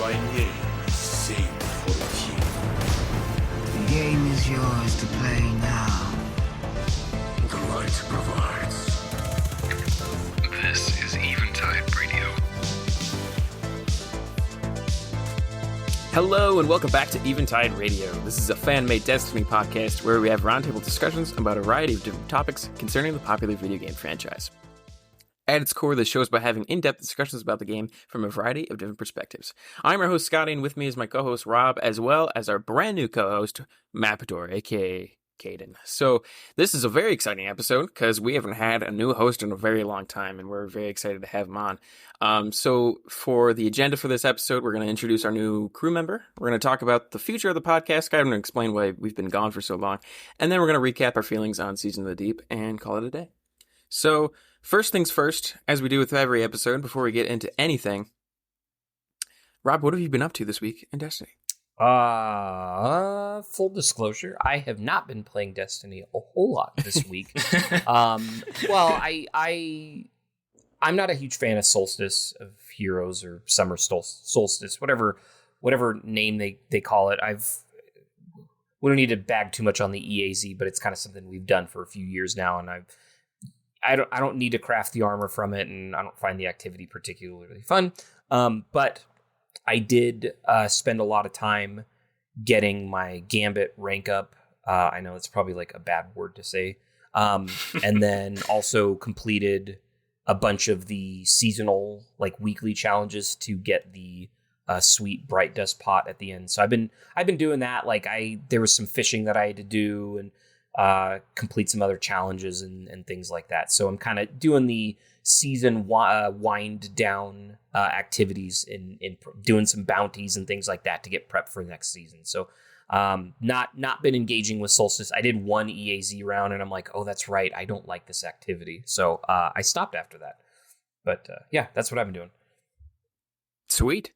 my name, sing for the king. The game is yours to play now. The light provides. This is Eventide Radio. Hello and welcome back to Eventide Radio. This is a fan-made Destiny podcast where we have roundtable discussions about a variety of different topics concerning the popular video game franchise. At its core, this show is about having in-depth discussions about the game from a variety of different perspectives. I'm your host, Scotty, and with me is my co-host, Rob, as well as our brand new co-host, Mapador, aka Caden. So this is a very exciting episode because we haven't had a new host in a very long time, and we're very excited to have him on. So for the agenda for this episode, we're going to introduce our new crew member. We're going to talk about the future of the podcast. I'm going to explain why we've been gone for so long, and then we're going to recap our feelings on Season of the Deep and call it a day. So first things first, as we do with every episode, before we get into anything, Rob, what have you been up to this week in Destiny? Full disclosure, I have not been playing Destiny a whole lot this week. Well, I'm not a huge fan of Solstice of Heroes or Summer Solstice, whatever name they call it. We don't need to bag too much on the EAZ, but it's kind of something we've done for a few years now, and I don't need to craft the armor from it, and I don't find the activity particularly fun. But I did spend a lot of time getting my Gambit rank up. I know it's probably like a bad word to say. And then also completed a bunch of the seasonal, like weekly challenges to get the sweet bright dust pot at the end. So I've been doing that. Like there was some fishing that I had to do and complete some other challenges and things like that. So I'm kind of doing the season wind down activities in doing some bounties and things like that to get prepped for next season. So not been engaging with Solstice. I did one EAZ round and I'm like, oh, that's right, I don't like this activity. So I stopped after that. But yeah, that's what I've been doing. Sweet.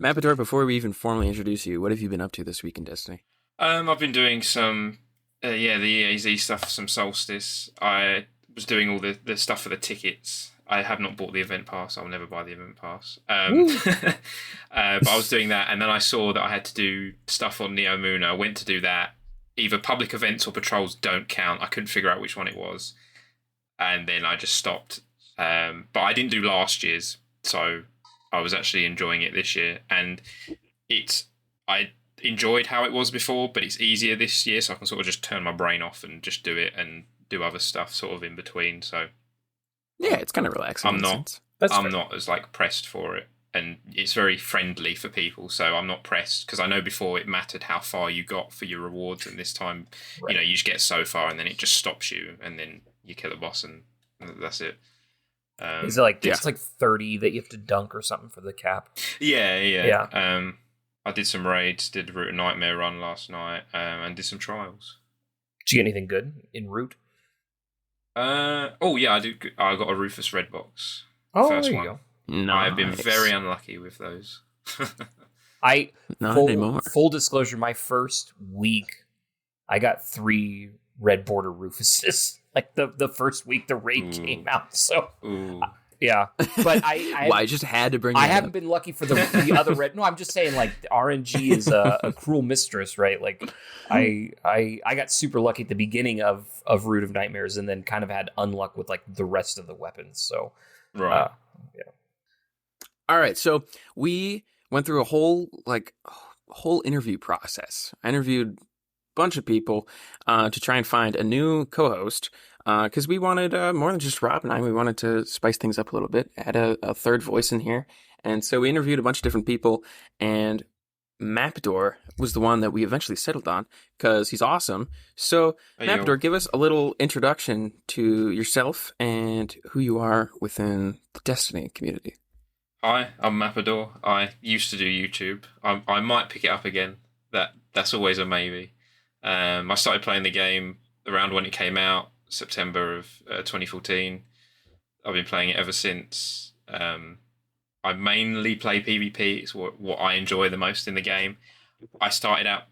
Mapador, before we even formally introduce you, what have you been up to this week in Destiny? I've been doing some the EAZ stuff, some Solstice. I was doing all the stuff for the tickets. I have not bought the event pass. I'll never buy the event pass. But I was doing that, and then I saw that I had to do stuff on Neo Moon. I went to do that. Either public events or patrols don't count. I couldn't figure out which one it was. And then I just stopped. But I didn't do last year's, so I was actually enjoying it this year. And I enjoyed how it was before, but it's easier this year, so I can sort of just turn my brain off and just do it and do other stuff sort of in between. So yeah, it's kind of relaxing. I'm not as like pressed for it, and it's very friendly for people, so I'm not pressed because I know before it mattered how far you got for your rewards, and this time right, you just get so far and then it just stops you and then you kill a boss and that's it. Is it like it's like 30 that you have to dunk or something for the cap? Yeah. I did some raids, did a Root of Nightmare run last night, and did some trials. Did you get anything good in Root? I did. I got a Rufus Red box. Oh, first there you one. go. Nice. I've been very unlucky with those. Not anymore. Full disclosure, my first week, I got 3 red border Rufuses. Like the first week the raid came out. So yeah, but I just had to bring. I haven't been lucky for the other red. No, I'm just saying like RNG is a cruel mistress, right? Like I got super lucky at the beginning of Root of Nightmares, and then kind of had unluck with like the rest of the weapons. So right, yeah. All right, so we went through a whole interview process. I interviewed a bunch of people to try and find a new co-host. Because we wanted more than just Rob and I. We wanted to spice things up a little bit, add a third voice in here. And so we interviewed a bunch of different people, and Mapador was the one that we eventually settled on because he's awesome. So, Mapador, give us a little introduction to yourself and who you are within the Destiny community. Hi, I'm Mapador. I used to do YouTube. I might pick it up again. That's always a maybe. I started playing the game around when it came out. September of 2014. I've been playing it ever since. I mainly play PvP. It's what I enjoy the most in the game. I started out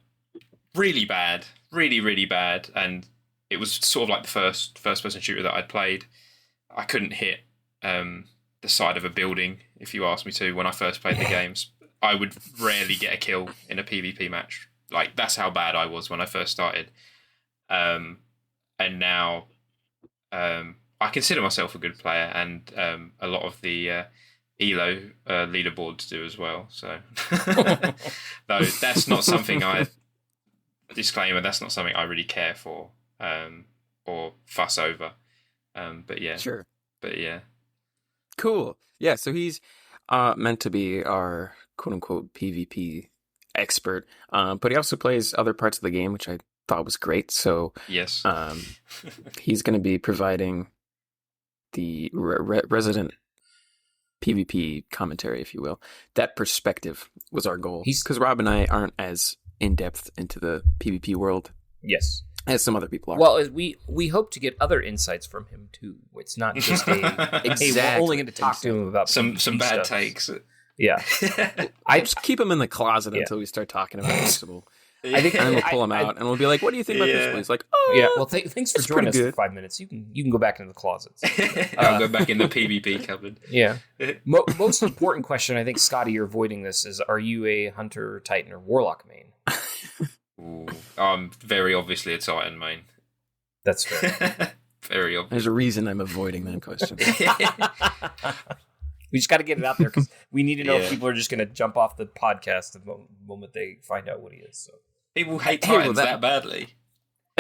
really bad, really bad, and it was sort of like the first person shooter that I'd played. I couldn't hit the side of a building if you asked me to when I first played the games. I would rarely get a kill in a PvP match. Like, that's how bad I was when I first started. And now I consider myself a good player, and a lot of the ELO leaderboards do as well. So, though that's not something disclaimer, that's not something I really care for or fuss over. But yeah. Sure. But yeah. Cool. Yeah, so he's meant to be our quote-unquote PvP expert, but he also plays other parts of the game, which I thought was great. So yes, he's going to be providing the resident PvP commentary, if you will. That perspective was our goal, because Rob and I aren't as in-depth into the PvP world. Yes. As some other people are. Well, we hope to get other insights from him too. It's not just exactly. Hey, we're only going to talk to him about some bad stuff. Takes. Yeah, I just keep him in the closet until we start talking about Crucible. I think, and then we'll pull him out, and we'll be like, "What do you think about Crucible?" He's like, "Oh, yeah." Well, thanks for joining us good. for 5 minutes. You can go back into the closets. I'll go back in the PvP cupboard. Yeah. Most important question, I think, Scotty, you're avoiding this, is: are you a Hunter, Titan, or Warlock main? Ooh, I'm very obviously a Titan main. That's fair. Very obvious. There's a reason I'm avoiding that question. We just got to get it out there because we need to know if people are just going to jump off the podcast the moment they find out what he is. So people hate Titans that badly.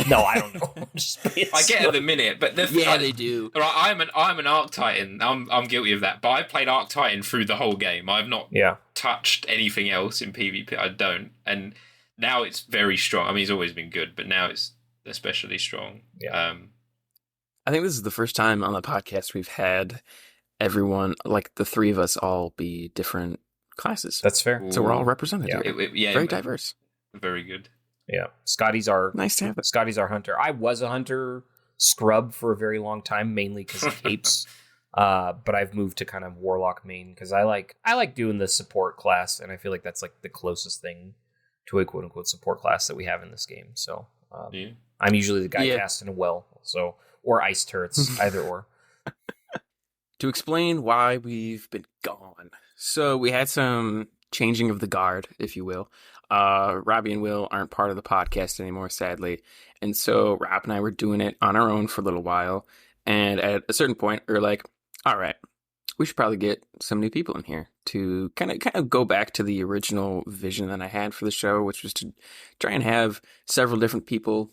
No, I don't know. I get it at the minute, but they do. Right, I'm an Arc Titan. I'm guilty of that. But I played Arc Titan through the whole game. I've not touched anything else in PvP. I don't. And now it's very strong. I mean, he's always been good, but now it's especially strong. Yeah. I think this is the first time on the podcast we've had everyone, like the three of us, all be different classes. That's fair. So we're all represented. Yeah, very diverse. Very good. Yeah, Scotty's our nice to have it. Scotty's our hunter. I was a hunter scrub for a very long time, mainly because of capes. But I've moved to kind of warlock main because I like doing the support class, and I feel like that's like the closest thing to a quote unquote support class that we have in this game. So I'm usually the guy cast in a well, or ice turrets, either or. To explain why we've been gone. So we had some changing of the guard, if you will. Robbie and Will aren't part of the podcast anymore, sadly. And so Rob and I were doing it on our own for a little while. And at a certain point, we were like, all right, we should probably get some new people in here to kind of go back to the original vision that I had for the show, which was to try and have several different people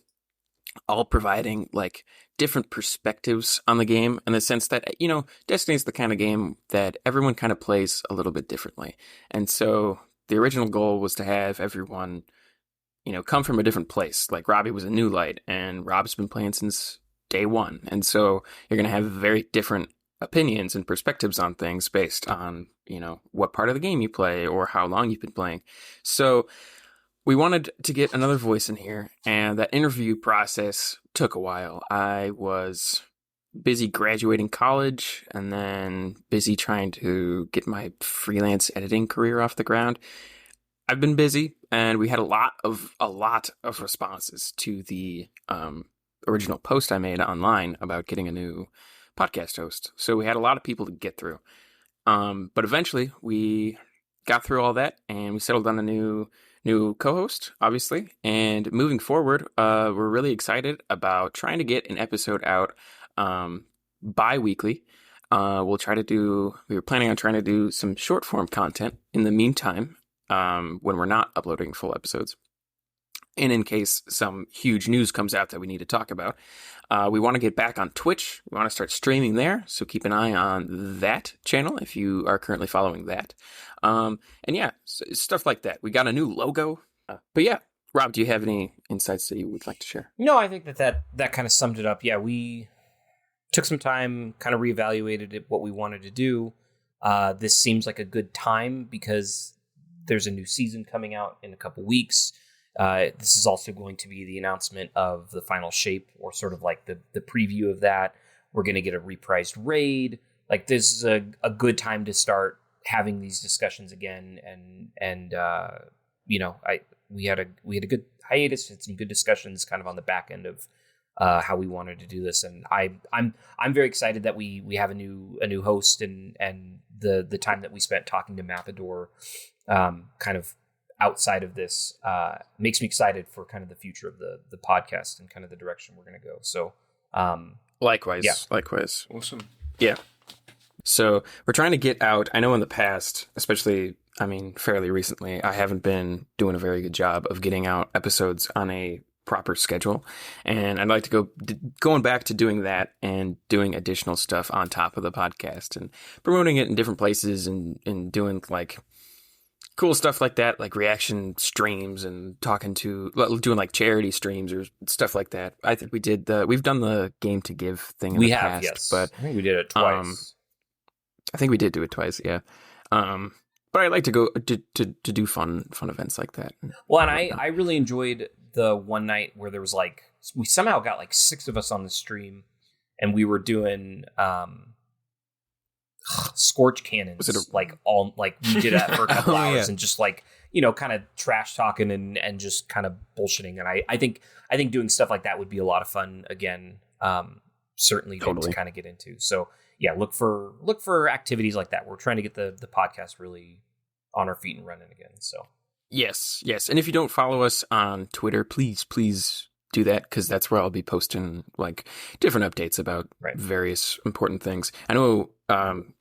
all providing like different perspectives on the game, in the sense that, you know, Destiny is the kind of game that everyone kind of plays a little bit differently. And so the original goal was to have everyone, you know, come from a different place. Like Robbie was a new light, and Rob's been playing since day one. And so you're going to have very different opinions and perspectives on things based on, you know, what part of the game you play or how long you've been playing. So we wanted to get another voice in here, and that interview process took a while. I was busy graduating college and then busy trying to get my freelance editing career off the ground. I've been busy, and we had a lot of responses to the original post I made online about getting a new podcast host. So we had a lot of people to get through. But eventually we got through all that, and we settled on a new co-host, obviously. And moving forward, we're really excited about trying to get an episode out bi-weekly. We were planning on trying to do some short form content in the meantime, when we're not uploading full episodes. And in case some huge news comes out that we need to talk about, we want to get back on Twitch. We want to start streaming there. So keep an eye on that channel if you are currently following that. And yeah, stuff like that. We got a new logo. But yeah, Rob, do you have any insights that you would like to share? No, I think that kind of summed it up. Yeah, we took some time, kind of reevaluated what we wanted to do. This seems like a good time because there's a new season coming out in a couple weeks. This is also going to be the announcement of the final shape, or sort of like the preview of that. We're going to get a reprised raid. Like, this is a good time to start having these discussions again. And you know, we had a good hiatus, had some good discussions kind of on the back end of how we wanted to do this, and I'm very excited that we have a new host, and the time that we spent talking to Mathador, kind of outside of this, makes me excited for kind of the future of the podcast and kind of the direction we're going to go. So, likewise. Awesome. Yeah. So we're trying to get out. I know in the past, especially, fairly recently, I haven't been doing a very good job of getting out episodes on a proper schedule. And I'd like to going back to doing that and doing additional stuff on top of the podcast and promoting it in different places and doing like cool stuff like that, like reaction streams and doing like charity streams or stuff like that. I think we've done the game to give thing in the past, yes. But I think we did it twice. I think we did do it twice, yeah. But I like to go to do fun events like that. Well, and I really enjoyed the one night where there was like, we somehow got like 6 of us on the stream, and we were doing scorch cannons. We did that for a couple hours and just like, kind of trash talking and just kind of bullshitting. And I think doing stuff like that would be a lot of fun again. Certainly to kind of get into. So yeah, look for activities like that. We're trying to get the podcast really on our feet and running again. So yes. And if you don't follow us on Twitter, please do that, because that's where I'll be posting like different updates about various important things. I know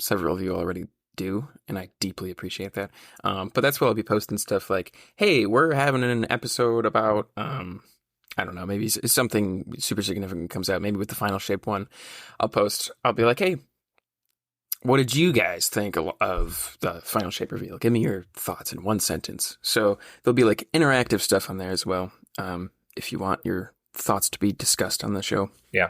several of you already do, and I deeply appreciate that. But that's where I'll be posting stuff like, hey, we're having an episode about I don't know, maybe something super significant comes out, maybe with the Final Shape one. I'll be like, hey, what did you guys think of the Final Shape reveal? Give me your thoughts in one sentence. So there'll be like interactive stuff on there as well, if you want your thoughts to be discussed on the show. Yeah.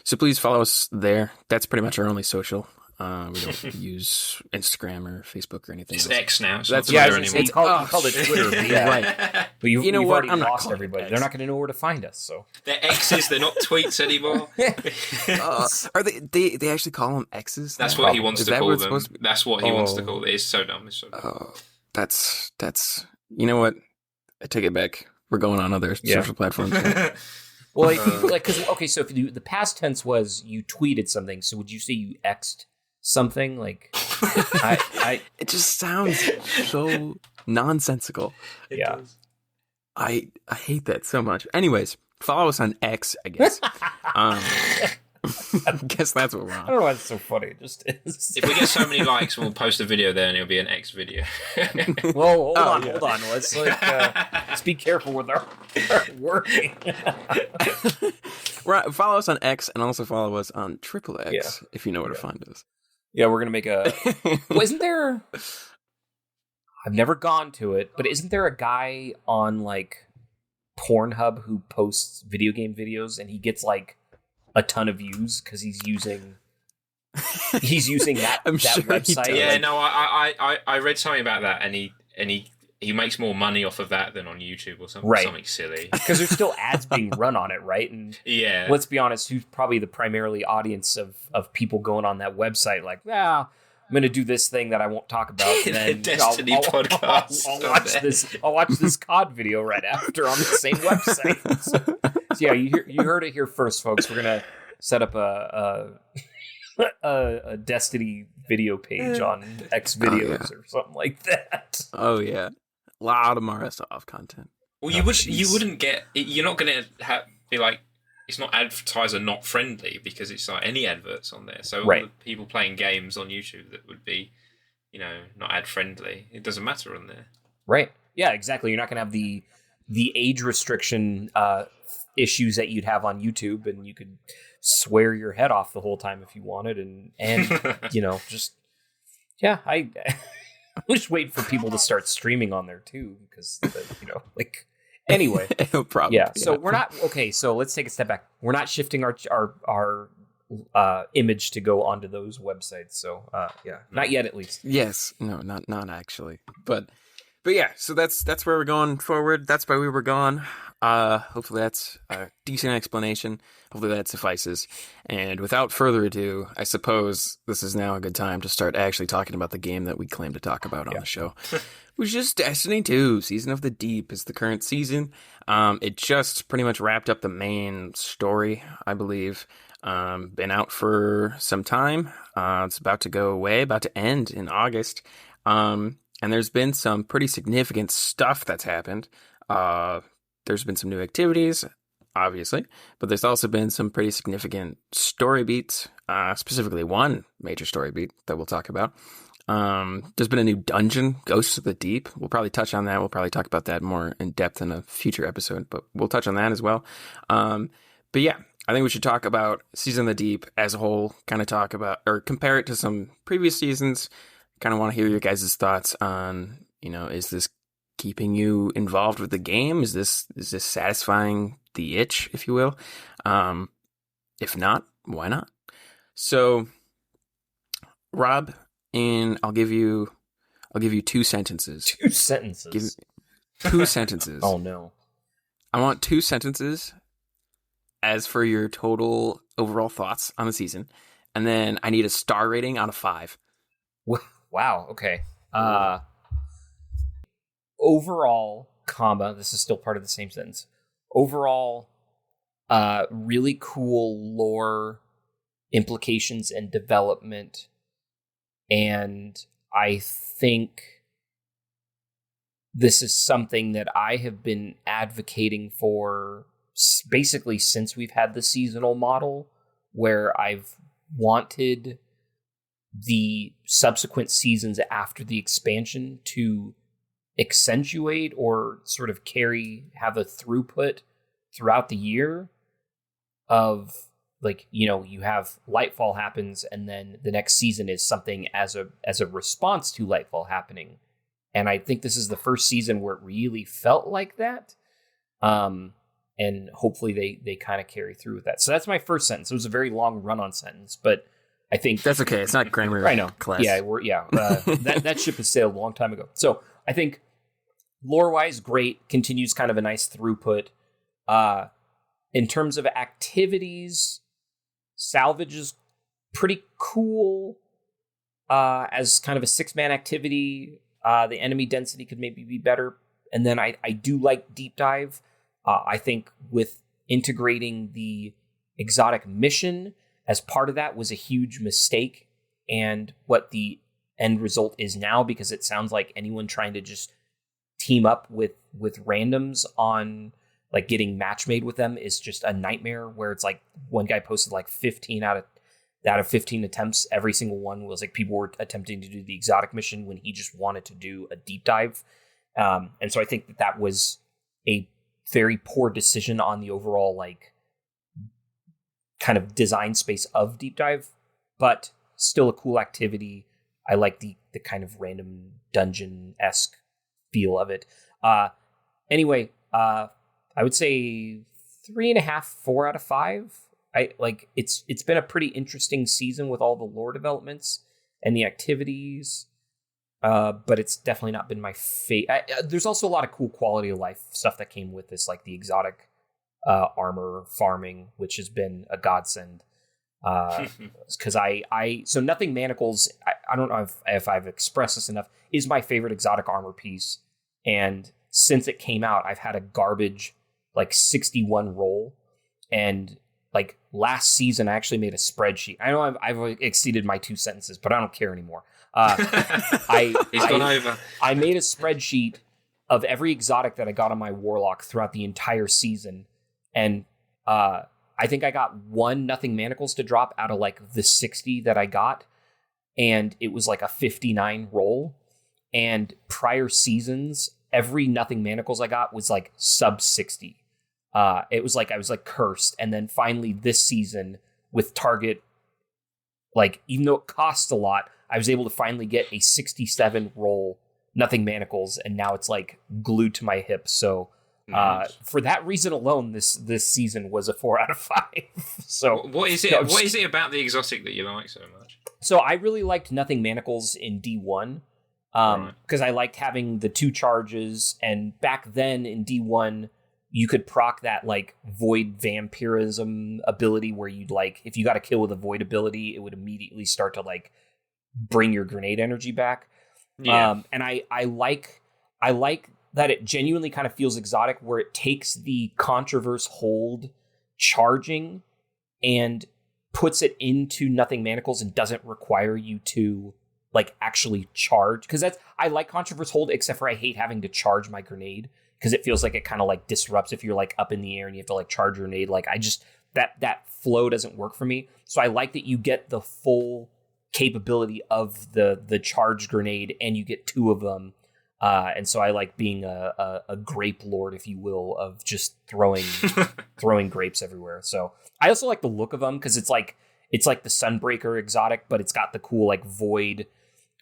So please follow us there. That's pretty much our only social. We don't use Instagram or Facebook or anything. It's else. X now. So that's Twitter anymore. It's called it Twitter. Yeah. Right. But you know what? Already I'm not lost calling everybody. it X. They're not going to know where to find us. So they're X's. They're not tweets anymore. Are they actually call them X's? That's now? what he wants to call them. That's what he wants to Oh. call it. It's so dumb. It's so dumb. Oh, that's. You know what? I take it back. We're going on other social platforms. Well, so if the past tense was you tweeted something, so would you say you X'd something? Like, it just sounds so nonsensical. Yeah. I hate that so much. Anyways, follow us on X, I guess. I guess that's what we're on. I don't know why it's so funny. It just is. If we get so many likes, we'll post a video there, and it'll be an X video. Well, hold on. Let's be careful with our wording. Follow us on X and also follow us on XXX if you know where to find us. Yeah, we're gonna make a. Well, isn't there? I've never gone to it, but isn't there a guy on like Pornhub who posts video game videos and he gets like a ton of views because he's using that website? Yeah, no, I read something about that, and he makes more money off of that than on YouTube or something. Something silly. Because there's still ads being run on it, right? And yeah, let's be honest, who's probably the primarily audience of people going on that website? Like, I'm going to do this thing that I won't talk about. And then Destiny podcast. I'll watch this COD video right after on the same website. So yeah, you heard it here first, folks. We're gonna set up a Destiny video page on X videos or something like that. Oh yeah, a lot of Microsoft content. Well, you wouldn't get. You're not gonna be like. It's not advertiser not friendly because it's like any adverts on there. So all the people playing games on YouTube that would be, not ad friendly. It doesn't matter on there. Right. Yeah, exactly. You're not going to have the age restriction issues that you'd have on YouTube, and you could swear your head off the whole time if you wanted, and I'm just waiting for people to start streaming on there too, because anyway, no problem. Yeah, so we're not okay. So let's take a step back. We're not shifting our image to go onto those websites. So not yet, at least. Yes, no, not actually. But But yeah, so that's where we're going forward. That's why we were gone. Hopefully that's a decent explanation. Hopefully that suffices. And without further ado, I suppose this is now a good time to start actually talking about the game that we claim to talk about on the show, which is Destiny 2, Season of the Deep is the current season. It just pretty much wrapped up the main story, I believe. Been out for some time. It's about to go away, about to end in August. And there's been some pretty significant stuff that's happened. There's been some new activities, obviously, but there's also been some pretty significant story beats, specifically one major story beat that we'll talk about. There's been a new dungeon, Ghosts of the Deep. We'll probably touch on that. We'll probably talk about that more in depth in a future episode, but we'll touch on that as well. But yeah, I think we should talk about Season of the Deep as a whole, kind of talk about, or compare it to some previous seasons. Kind of want to hear your guys' thoughts on, is this keeping you involved with the game? Is this satisfying the itch, if you will? If not, why not? So, Rob, I'll give you 2 sentences. 2 sentences. Two sentences. Oh no. I want 2 sentences as for your total overall thoughts on the season, and then I need a star rating out of 5. Wow. Okay. Overall, this is still part of the same sentence. Overall, really cool lore implications and development. And I think this is something that I have been advocating for basically since we've had the seasonal model, where I've wanted the subsequent seasons after the expansion to accentuate or sort of have a throughput throughout the year of, like, you have Lightfall happens, and then the next season is something as a response to Lightfall happening. And I think this is the first season where it really felt like that. And hopefully they kind of carry through with that. So that's my first sentence. It was a very long run-on sentence, but I think that's okay. It's not grammar. I know. Class. Yeah, that ship has sailed a long time ago. So I think lore-wise, great. Continues kind of a nice throughput. In terms of activities, salvage is pretty cool. As kind of a 6-man activity, the enemy density could maybe be better. And then I do like deep dive. I think with integrating the exotic mission as part of that was a huge mistake, and what the end result is now, because it sounds like anyone trying to just team up with randoms on like getting match made with them is just a nightmare, where it's like one guy posted like 15 out of 15 attempts, every single one was like people were attempting to do the exotic mission when he just wanted to do a deep dive. And so I think that was a very poor decision on the overall like kind of design space of deep dive, but still a cool activity. I like the kind of random dungeon-esque feel of it. Anyway, I would say 3.5, 4 out of 5. It's been a pretty interesting season with all the lore developments and the activities, but it's definitely not been my favorite. There's also a lot of cool quality of life stuff that came with this, like the exotic armor farming, which has been a godsend. Because so Nothing Manacles, I don't know if I've expressed this enough, is my favorite exotic armor piece. And since it came out, I've had a garbage like 61 roll. And like last season, I actually made a spreadsheet. I know I've exceeded my 2 sentences, but I don't care anymore. He's gone over. I made a spreadsheet of every exotic that I got on my warlock throughout the entire season. And I think I got 1 Nothing Manacles to drop out of like the 60 that I got. And it was like a 59 roll. And prior seasons, every Nothing Manacles I got was like sub 60. It was like I was like cursed. And then finally this season with Target, like even though it costs a lot, I was able to finally get a 67 roll Nothing Manacles. And now it's like glued to my hip. So for that reason alone, this season was a 4 out of 5. So what is it? What is it about the exotic that you like so much? So I really liked Nothing Manacles in D1. Because I liked having the 2 charges, and back then in D1, you could proc that like void vampirism ability where you'd like, if you got a kill with a void ability, it would immediately start to like bring your grenade energy back. Yeah. And I like that it genuinely kind of feels exotic, where it takes the Controverse hold charging and puts it into Nothing Manacles and doesn't require you to like actually charge. Because I like Controverse hold, except for I hate having to charge my grenade, because it feels like it kind of like disrupts if you're like up in the air and you have to like charge your grenade. Like I just, that flow doesn't work for me. So I like that you get the full capability of the charge grenade, and you get 2 of them. And so I like being a grape lord, if you will, of just throwing grapes everywhere. So I also like the look of them, because it's like the Sunbreaker exotic, but it's got the cool like void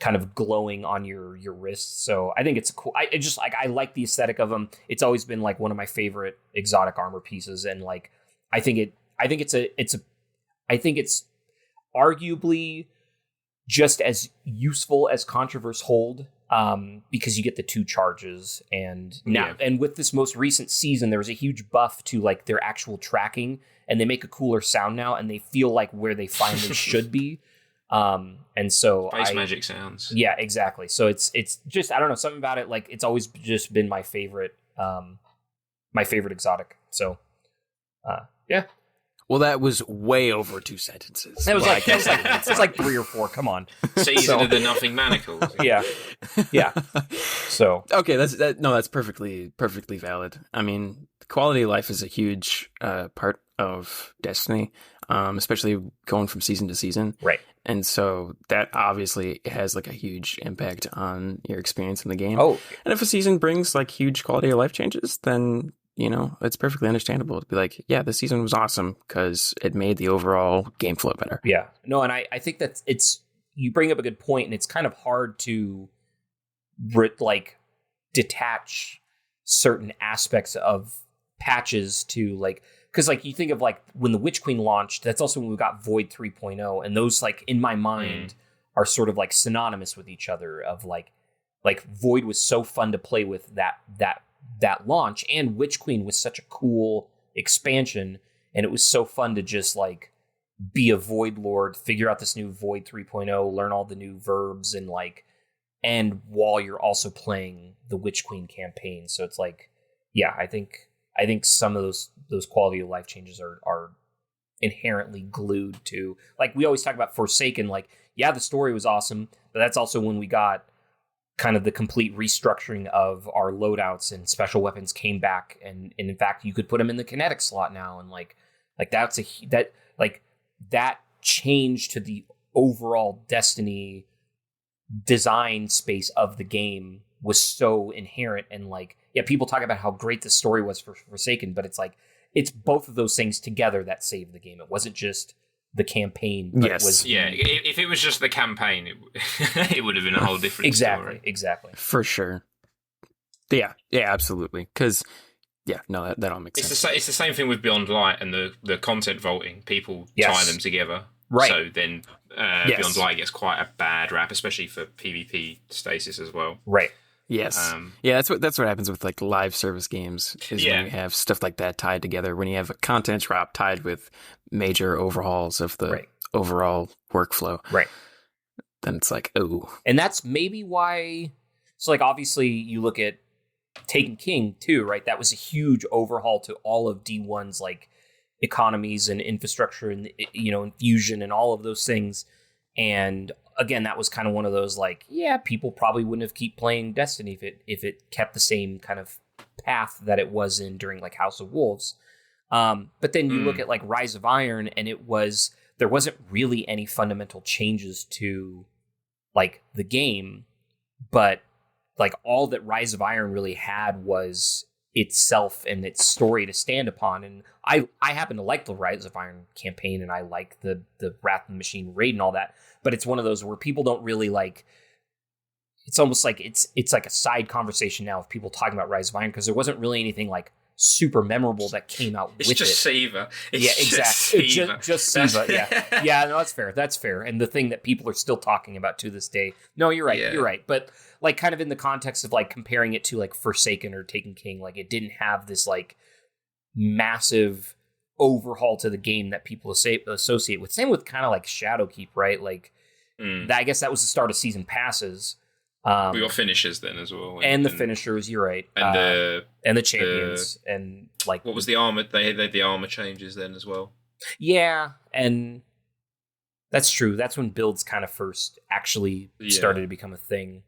kind of glowing on your wrists. So I think it's cool. I like the aesthetic of them. It's always been like one of my favorite exotic armor pieces, and like I think it's arguably just as useful as Controverse hold, because you get the 2 charges, and now and with this most recent season, there was a huge buff to like their actual tracking, and they make a cooler sound now, and they feel like where they finally should be. And so Space magic sounds. Yeah, exactly. So it's just, I don't know, something about it. Like it's always just been my favorite exotic. So, yeah. Well, that was way over 2 sentences. It was like 3 or 4. Come on. Season of the Nothing Manacles. Yeah. So okay, that's perfectly valid. I mean, quality of life is a huge part of Destiny, especially going from season to season. Right. And so that obviously has like a huge impact on your experience in the game. Oh, and if a season brings like huge quality of life changes, then it's perfectly understandable to be like, yeah, this season was awesome because it made the overall game flow better. Yeah. No, and I think that you bring up a good point, and it's kind of hard to like detach certain aspects of patches to like, because like you think of like when the Witch Queen launched, that's also when we got Void 3.0, and those like in my mind are sort of like synonymous with each other. Of like Void was so fun to play with that launch, and Witch Queen was such a cool expansion, and it was so fun to just like be a Void Lord, figure out this new Void 3.0, learn all the new verbs, and while you're also playing the Witch Queen campaign. So it's like, yeah, I think some of those quality of life changes are inherently glued to, like we always talk about Forsaken, like, yeah, the story was awesome, but that's also when we got kind of the complete restructuring of our loadouts, and special weapons came back, and in fact you could put them in the kinetic slot now, and like that change to the overall Destiny design space of the game was so inherent. And like, yeah, people talk about how great the story was for Forsaken, but it's like, it's both of those things together that saved the game. It wasn't just the campaign. But yes. It was if it was just the campaign, it would have been a whole different story. Exactly. For sure. Yeah, absolutely. Because, yeah, no, that all makes sense. It's the same thing with Beyond Light and the content vaulting. People tie them together. Right. So then Beyond Light gets quite a bad rap, especially for PvP stasis as well. Right. Yes. That's what happens with like live service games, is when you have stuff like that tied together. When you have a content drop tied with major overhauls of the overall workflow. Right. Then it's like, oh. And that's maybe why. So like obviously you look at Taken King too, right? That was a huge overhaul to all of D1's like economies and infrastructure and infusion and all of those things. And again, that was kind of one of those like, yeah, people probably wouldn't have keep playing Destiny if it kept the same kind of path that it was in during like House of Wolves. But then you look at like Rise of Iron, and there wasn't really any fundamental changes to like the game, but like all that Rise of Iron really had was itself and its story to stand upon. And I happen to like the Rise of Iron campaign, and I like the Wrath of the Machine raid and all that, but it's one of those where people don't really like, it's almost like it's like a side conversation now of people talking about Rise of Iron, because there wasn't really anything like super memorable that came out It's with just it. Siva. Yeah, exactly. Just Siva. Yeah. No, that's fair. And the thing that people are still talking about to this day. No, you're right. Yeah. You're right. But like, kind of in the context of like comparing it to like Forsaken or Taken King, like it didn't have this like massive overhaul to the game that people associate with. Same with kind of like Shadowkeep, right? Like, I guess that was the start of season passes. We got finishers then as well, and the finishers. You're right, and the champions, and like what was the armor? They had the armor changes then as well. Yeah, and that's true. That's when builds kind of first actually started to become a thing.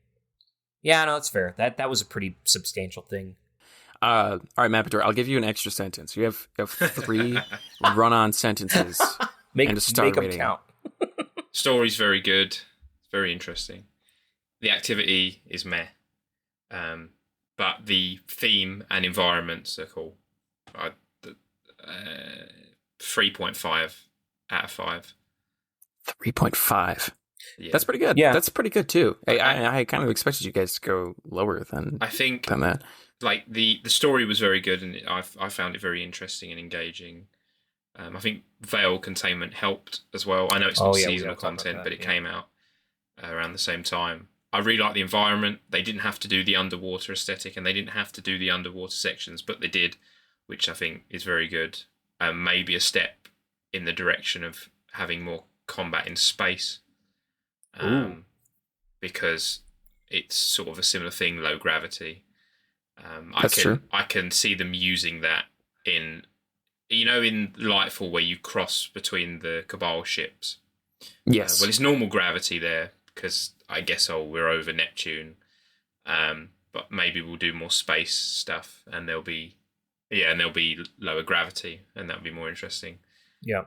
Yeah, no, that's fair. That was a pretty substantial thing. All right, Mapador, I'll give you an extra sentence. You have 3 run-on sentences. Make them count. Story's very good. It's very interesting. The activity is meh. But the theme and environments are cool. 3.5 out of 5. 3.5. Yeah. That's pretty good. Yeah. That's pretty good, too. I kind of expected you guys to go lower than that. Like, the story was very good, and I found it very interesting and engaging. I think Veil Containment helped as well. I know it's not seasonal content, but it came out around the same time. I really like the environment. They didn't have to do the underwater aesthetic, and they didn't have to do the underwater sections, but they did, which I think is very good. Maybe a step in the direction of having more combat in space, because it's sort of a similar thing, low gravity. That's true. I can see them using that in Nightfall where you cross between the Cabal ships. Yes. Well, it's normal gravity there because I guess we're over Neptune, but maybe we'll do more space stuff and there'll be lower gravity and that'll be more interesting. Yeah.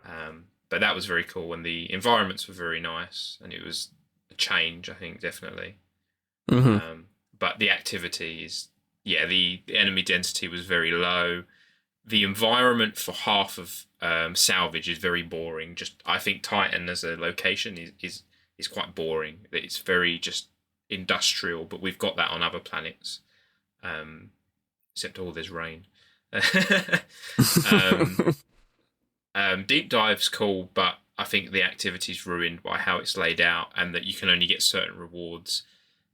But that was very cool and the environments were very nice and it was a change, I think, definitely. Mm-hmm. But the activity is. Yeah, the enemy density was very low. The environment for half of Salvage is very boring. I think Titan as a location is quite boring. It's very just industrial, but we've got that on other planets. Except there's rain. Deep Dive's cool, but I think the activity's ruined by how it's laid out and that you can only get certain rewards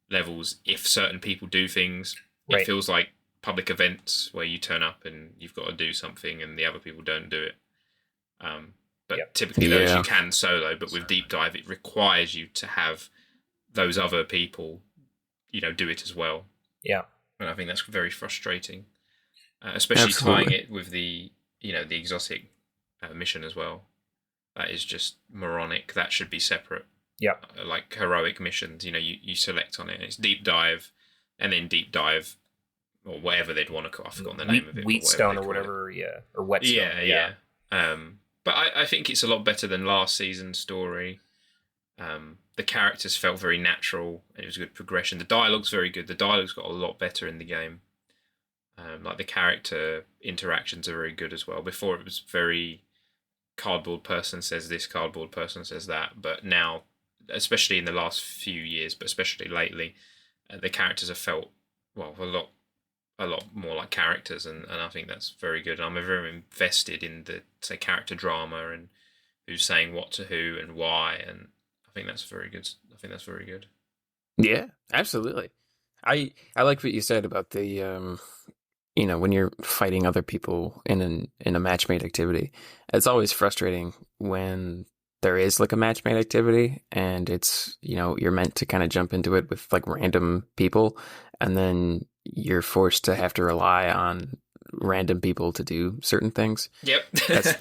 levels if certain people do things. It feels like public events where you turn up and you've got to do something and the other people don't do it. But typically those you can solo, but with Deep Dive it requires you to have those other people, do it as well. Yeah. And I think that's very frustrating. Especially tying it with the exotic mission as well. That is just moronic. That should be separate. Yeah. Like heroic missions, you select on it. It's Deep Dive. And then Deep Dive, or whatever they'd want to call. I've forgotten the name of it. Wheatstone or whatever, or Whetstone. Yeah. But I think it's a lot better than last season's story. The characters felt very natural, and it was a good progression. The dialogue's very good. The dialogue's got a lot better in the game. Like the character interactions are very good as well. Before it was very cardboard person says this, cardboard person says that. But now, especially in the last few years, but especially lately, the characters have felt a lot more like characters, and I think that's very good. I'm very invested in the character drama and who's saying what to who and why, and I think that's very good. Yeah, absolutely. I like what you said about the when you're fighting other people in a matchmade activity. It's always frustrating when there is like a matchmade activity and it's, you're meant to kind of jump into it with like random people and then you're forced to have to rely on random people to do certain things. Yep.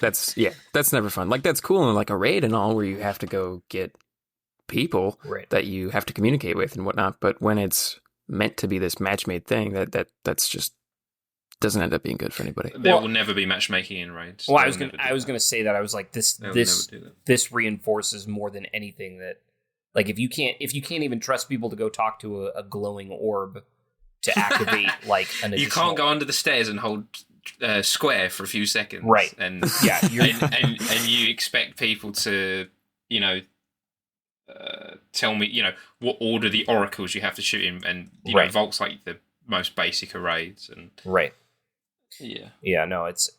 That's never fun. Like that's cool in like a raid and all where you have to go get people that you have to communicate with and whatnot. But when it's meant to be this matchmade thing, that's just doesn't end up being good for anybody. There will never be matchmaking in raids. Well, I was gonna say that. I was like, this reinforces more than anything that, like, if you can't even trust people to go talk to a glowing orb to activate like an additional... You can't go under the stairs and hold square for a few seconds, right? And and you expect people to tell me what order the oracles you have to shoot in, and Vault's like the most basic of raids, and right. Yeah, no, it's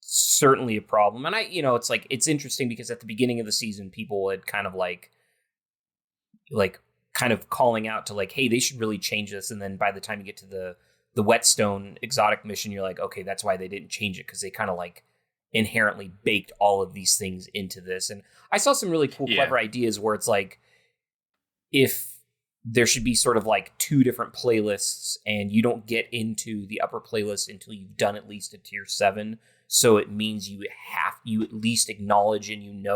certainly a problem. And it's like, it's interesting because at the beginning of the season, people had kind of like kind of calling out to like, hey, they should really change this. And then by the time you get to the Whetstone exotic mission, you're like, okay, that's why they didn't change it, because they kind of like inherently baked all of these things into this. And I saw some really cool, clever ideas where it's like, if there should be sort of like 2 different playlists, and you don't get into the upper playlist until you've done at least a tier 7. So it means you at least acknowledge and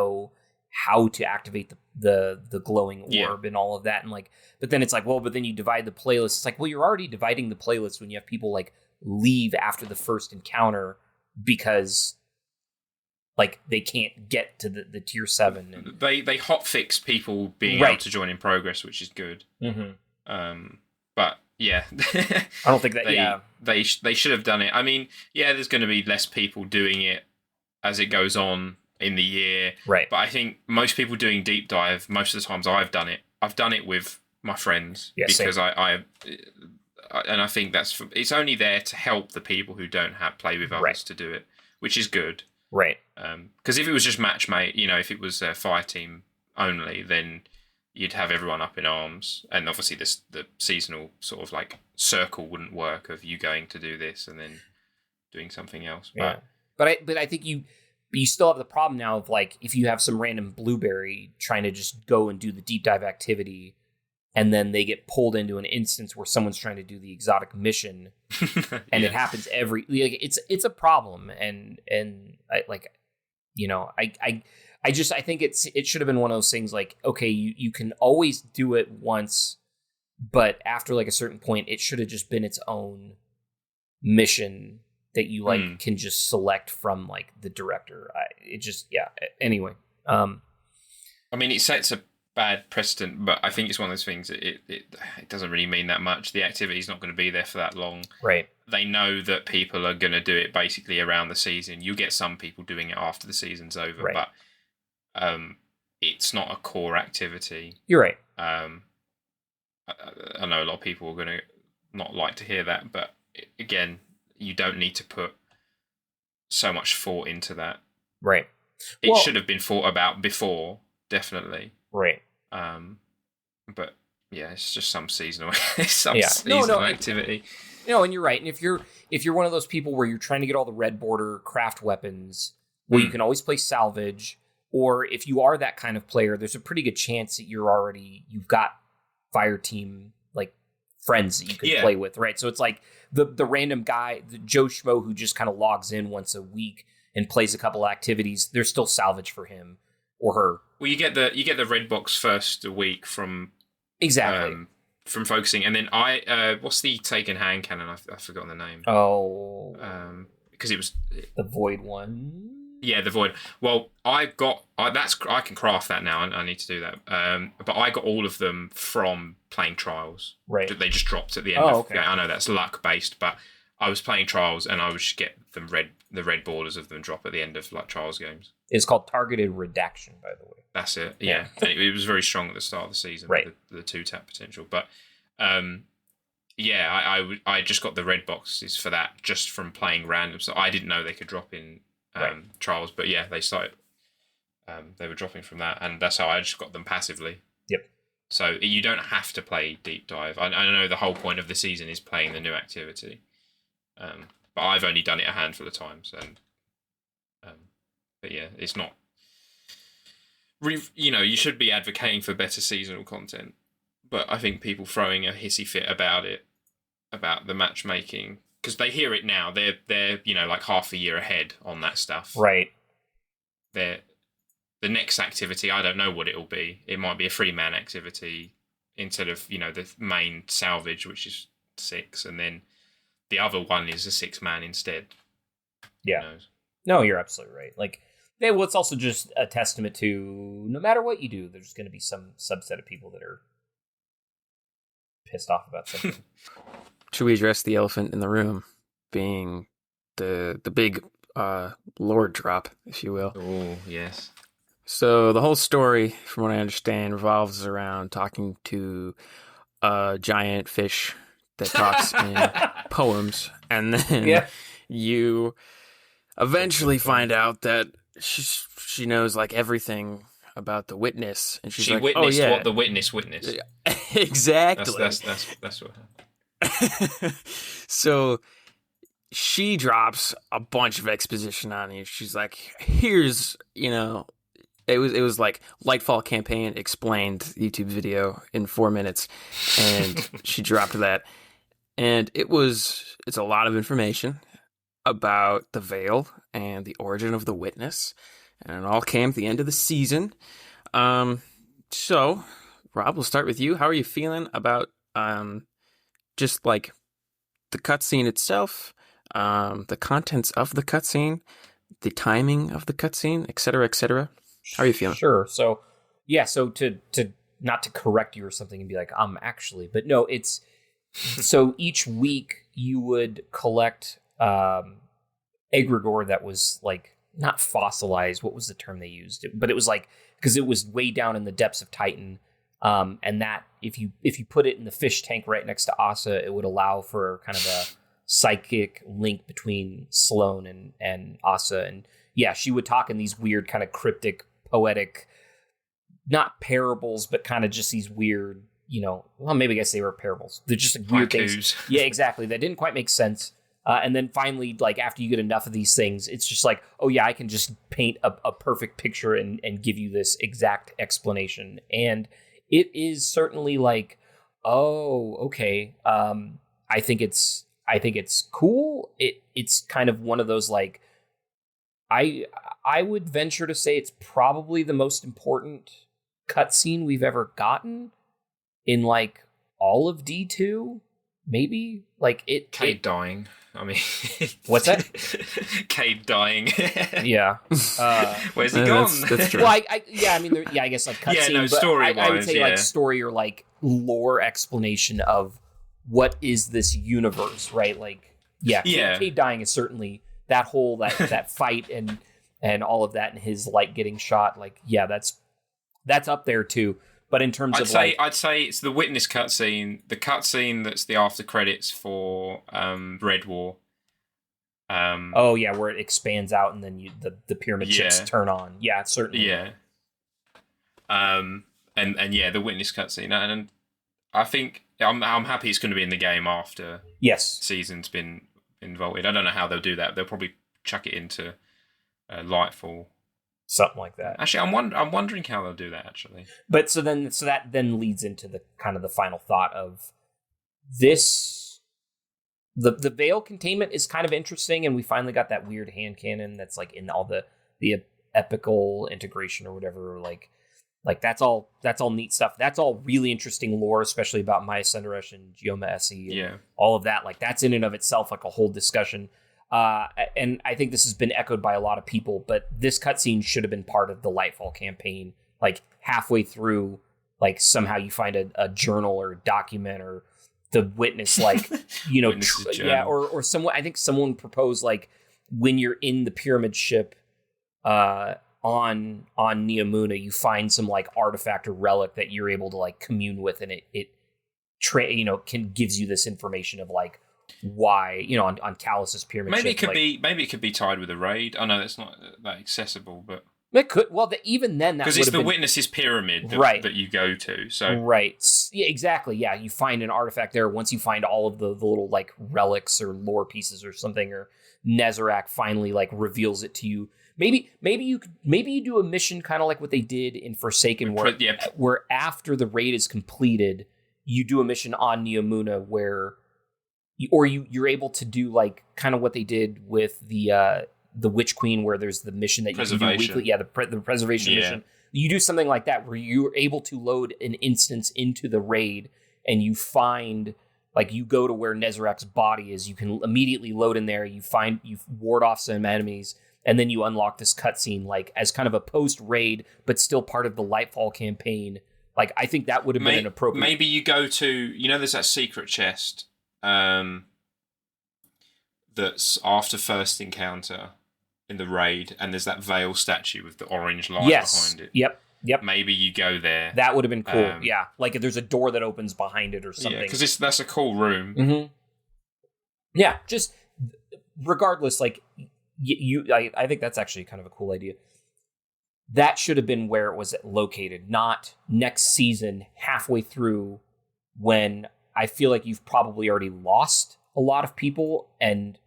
how to activate the glowing orb and all of that. And like, but then it's like, well, but then you divide the playlist. It's like, well, you're already dividing the playlist when you have people like leave after the first encounter because like they can't get to the tier 7. And they hotfix people being able to join in progress, which is good. Mm-hmm. But yeah, I don't think that. They should have done it. I mean, yeah, there's going to be less people doing it as it goes on in the year, right? But I think most people doing deep dive, most of the times I've done it with my friends, because I think it's only there to help the people who don't play with others to do it, which is good. Right. Because if it was just matchmate, if it was a fire team only, then you'd have everyone up in arms. And obviously the seasonal sort of like circle wouldn't work of you going to do this and then doing something else. Yeah. But I think you still have the problem now of like, if you have some random blueberry trying to just go and do the deep dive activity, and then they get pulled into an instance where someone's trying to do the exotic mission, and it happens it's a problem. And I think it should have been one of those things like, okay, you can always do it once, but after like a certain point, it should have just been its own mission that you like can just select from like the director. Anyway. I mean, it sets a bad precedent, but I think it's one of those things that it doesn't really mean that much. The activity's not going to be there for that long. Right. They know that people are going to do it basically around the season. You get some people doing it after the season's over, but it's not a core activity. You're right. I know a lot of people are going to not like to hear that, but again, you don't need to put so much thought into that. Right. It should have been thought about before, definitely. Right. But yeah, it's just some seasonal, seasonal activity. And you're right. And if you're one of those people where you're trying to get all the red border craft weapons, well, you can always play salvage. Or if you are that kind of player, there's a pretty good chance that you've got fire team like friends that you can play with, right? So it's like the random guy, the Joe Schmo who just kind of logs in once a week and plays a couple activities. There's still salvage for him or her. Well, you get the red box first a week from from focusing, and then what's the taken hand cannon? I've forgotten the name. Oh, because it was the void one. Yeah, the void. Well, I can craft that now. I need to do that. But I got all of them from playing trials. Right. They just dropped at the end. Okay. I know that's luck based, but I was playing trials and I would just get them the red borders of them drop at the end of like trials games. It's called targeted redaction, by the way. That's it. Yeah. And it was very strong at the start of the season. Right. The 2-tap potential, but I just got the red boxes for that just from playing random. So I didn't know they could drop in trials, but yeah, they started. They were dropping from that, and that's how I just got them passively. Yep. So you don't have to play deep dive. I know the whole point of the season is playing the new activity, but I've only done it a handful of times, and but yeah, it's not. You should be advocating for better seasonal content, but I think people throwing a hissy fit about the matchmaking. Because they hear it now, they're like half a year ahead on that stuff. Right. The next activity, I don't know what it'll be. It might be a 3-man activity instead of the main salvage, which is 6, and then the other one is a 6-man instead. Yeah. Who knows? No, you're absolutely right. Like, it's also just a testament to no matter what you do, there's going to be some subset of people that are pissed off about something. Should we address the elephant in the room, being the big lore drop, if you will? Oh, yes. So the whole story, from what I understand, revolves around talking to a giant fish that talks in poems, and then you eventually find out that she knows like everything about the witness, and she like, witnessed what the witness witnessed. Exactly. That's what happened. So she drops a bunch of exposition on you. She's like, here's, it was like Lightfall Campaign Explained YouTube video in 4 minutes, and she dropped that. And it's a lot of information about the Veil and the origin of the Witness, and it all came at the end of the season. So, Rob, we'll start with you. How are you feeling about just like the cutscene itself, the contents of the cutscene, the timing of the cutscene, et cetera, et cetera? How are you feeling? Sure. So, so to not to correct you or something and be like, actually, but no, it's so each week you would collect egregore that was like not fossilized. What was the term they used? But it was like, because it was way down in the depths of Titan. And that if you put it in the fish tank right next to Asa, it would allow for kind of a psychic link between Sloane and Asa. And yeah, she would talk in these weird kind of cryptic, poetic, not parables, but kind of just these weird, well, maybe I guess they were parables. They're just like weird things. Yeah, exactly. That didn't quite make sense. And then finally, like after you get enough of these things, it's just like, oh yeah, I can just paint a perfect picture and give you this exact explanation. And it is certainly like, oh, okay. I think it's cool. It's kind of one of those like, I would venture to say it's probably the most important cutscene we've ever gotten in like all of D2, maybe. Like Cade dying. I mean, what's that? Cade dying. Yeah. Where's he gone? That's true. Well, I guess like cutscene. Yeah, no, story-wise, I would say like story or like lore explanation of what is this universe, right? Like, Cade dying is certainly that whole that fight and all of that, and his light getting shot. Like, yeah, that's up there too. But in terms I'd say it's the Witness cutscene, the cutscene that's the after credits for Red War. Where it expands out and then the pyramid ships turn on. Yeah, certainly. Yeah. And the Witness cutscene, and I think I'm happy it's going to be in the game after season's been involved. I don't know how they'll do that. They'll probably chuck it into Lightfall. Something like that. Actually, I'm wondering how they'll do that. Actually, but so that then leads into the kind of the final thought of this. The Veil containment is kind of interesting, and we finally got that weird hand cannon that's like in all the epical integration or whatever. Like that's all neat stuff. That's all really interesting lore, especially about Maya Senderesh and Gioma Essie. And all of that. Like that's in and of itself like a whole discussion. And I think this has been echoed by a lot of people, but this cutscene should have been part of the Lightfall campaign. Like halfway through, like somehow you find a journal or a document or the witness, like, or someone, I think someone proposed like when you're in the pyramid ship, on Neomuna, you find some like artifact or relic that you're able to like commune with, and it gives you this information of like, why on Callus's pyramid maybe ship, it could be tied with a raid. I know it's not that accessible, but it could. Well, even then, because it's the Witness's pyramid that you go to. So yeah, exactly. Yeah, you find an artifact there. Once you find all of the little like relics or lore pieces or something, or Nezarec finally like reveals it to you. Maybe you do a mission kind of like what they did in Forsaken, where after the raid is completed, you do a mission on Neomuna where. You're able to do like kind of what they did with the Witch Queen, where there's the mission that you can do weekly. Yeah, the preservation mission. You do something like that where you're able to load an instance into the raid, and you find like you go to where Nezarec's body is. You can immediately load in there. You ward off some enemies, and then you unlock this cutscene like as kind of a post raid, but still part of the Lightfall campaign. Like I think that would have been an appropriate. Maybe you go to there's that secret chest. That's after first encounter in the raid, and there's that Veil statue with the orange light behind it. Yep. Yep. maybe you go there. That would have been cool. Yeah, like if there's a door that opens behind it or something. Yeah, because that's a cool room. Mm-hmm. Yeah, just regardless, like I think that's actually kind of a cool idea. That should have been where it was located, not next season, halfway through, when I feel like you've probably already lost a lot of people, and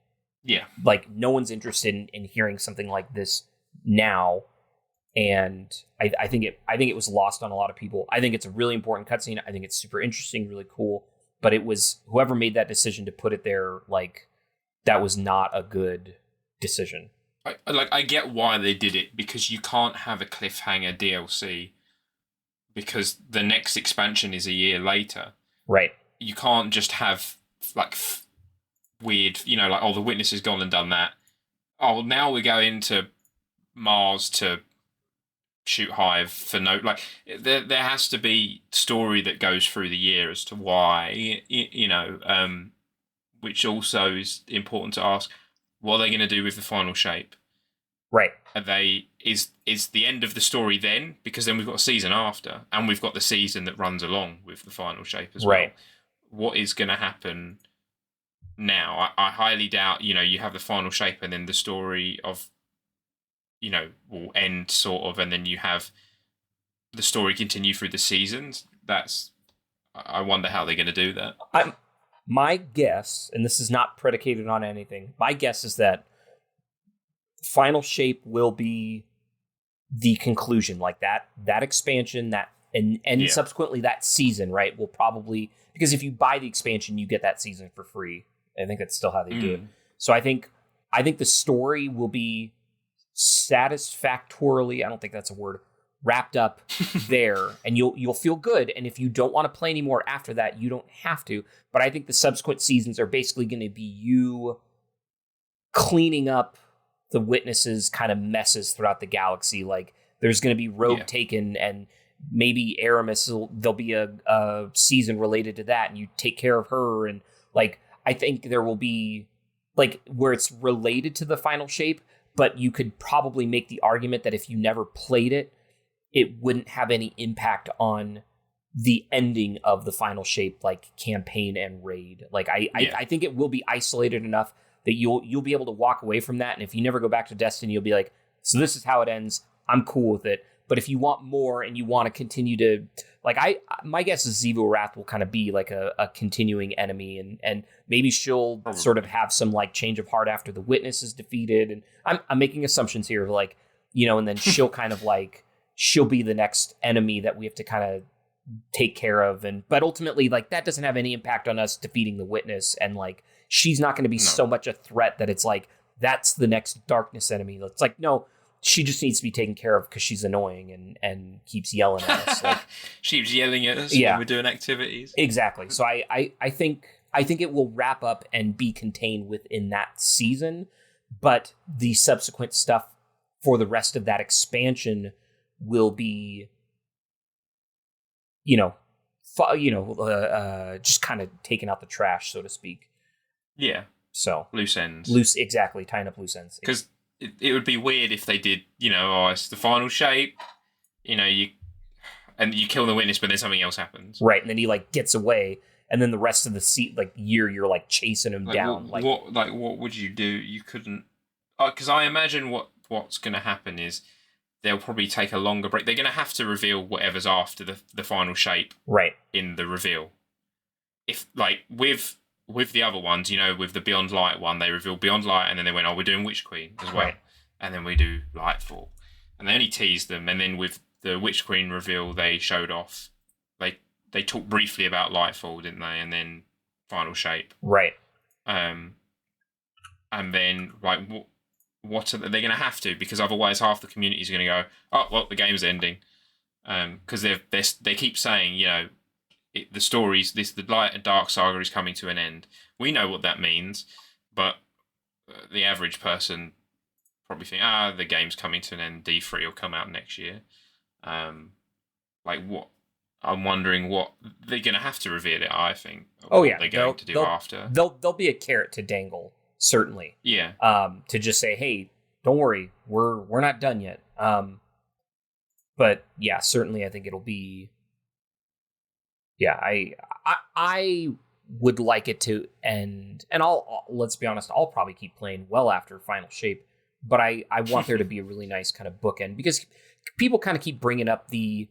like no one's interested in hearing something like this now. And I think it was lost on a lot of people. I think it's a really important cutscene. I think it's super interesting, really cool. But it was whoever made that decision to put it there, like that was not a good decision. I get why they did it, because you can't have a cliffhanger DLC because the next expansion is a year later. Right. You can't just have like weird, like, oh, the witness has gone and done that. Oh, now we're going to Mars to shoot Hive for like there has to be story that goes through the year as to why, which also is important to ask. What are they going to do with the final shape? Right. Is the end of the story then? Because then we've got a season after, and we've got the season that runs along with the final shape as well. Right. What is going to happen now? I highly doubt, you have the final shape and then the story of, will end sort of, and then you have the story continue through the seasons. I wonder how they're going to do that. My guess, and this is not predicated on anything, my guess is that final shape will be the conclusion, like that expansion, and subsequently that season, right? Will probably, because if you buy the expansion, you get that season for free. I think that's still how they do it. So I think the story will be satisfactorily, I don't think that's a word, wrapped up there, and you'll feel good. And if you don't want to play anymore after that, you don't have to. But I think the subsequent seasons are basically going to be you cleaning up the witnesses' kind of messes throughout the galaxy. Like there's going to be Rogue taken, and maybe Aramis, there'll be a season related to that, and you take care of her. And like I think there will be like where it's related to the final shape, but you could probably make the argument that if you never played it, it wouldn't have any impact on the ending of the final shape, like campaign and raid. Like I think it will be isolated enough that you'll be able to walk away from that. And if you never go back to Destiny, you'll be like, so this is how it ends. I'm cool with it. But if you want more and you want to continue to, like, my guess is Xivu Wrath will kind of be like a continuing enemy, and maybe she'll sort of have some like change of heart after the witness is defeated. And I'm making assumptions here, like, and then she'll kind of like, she'll be the next enemy that we have to kind of take care of. But ultimately, like, that doesn't have any impact on us defeating the witness. And like, she's not going to be so much a threat that it's like, that's the next darkness enemy. It's like, no, she just needs to be taken care of because she's annoying and keeps yelling at us. Like, she keeps yelling at us when we're doing activities. Exactly. So I think it will wrap up and be contained within that season, but the subsequent stuff for the rest of that expansion will be, just kind of taking out the trash, so to speak. Yeah. So loose ends. Exactly. Tying up loose ends. Because it would be weird if they did, it's the final shape, you kill the witness, but then something else happens. Right. And then he like gets away, and then the rest of the year you're like chasing him down. What would you do? You couldn't, because I imagine what's going to happen is they'll probably take a longer break. They're going to have to reveal whatever's after the final shape, right? In the reveal. If like with the other ones, with the Beyond Light one, they revealed Beyond Light, and then they went, we're doing Witch Queen as well. Right. And then we do Lightfall. And they only teased them, and then with the Witch Queen reveal, they showed off. They talked briefly about Lightfall, didn't they? And then Final Shape. Right. And then, like, what are they going to have to? Because otherwise half the community is going to go, oh, well, the game's ending. Because they keep saying, the stories, the Light and Dark saga is coming to an end. We know what that means, but the average person probably think, the game's coming to an end. D3 will come out next year. What? I'm wondering what they're going to have to reveal it. I think. Oh yeah, they're going to do after. There'll be a carrot to dangle, certainly. Yeah. To just say, hey, don't worry, we're not done yet. But But yeah, certainly I think it'll be. Yeah, I would like it to end, and let's be honest, I'll probably keep playing well after Final Shape, but I want there to be a really nice kind of bookend, because people kind of keep bringing up the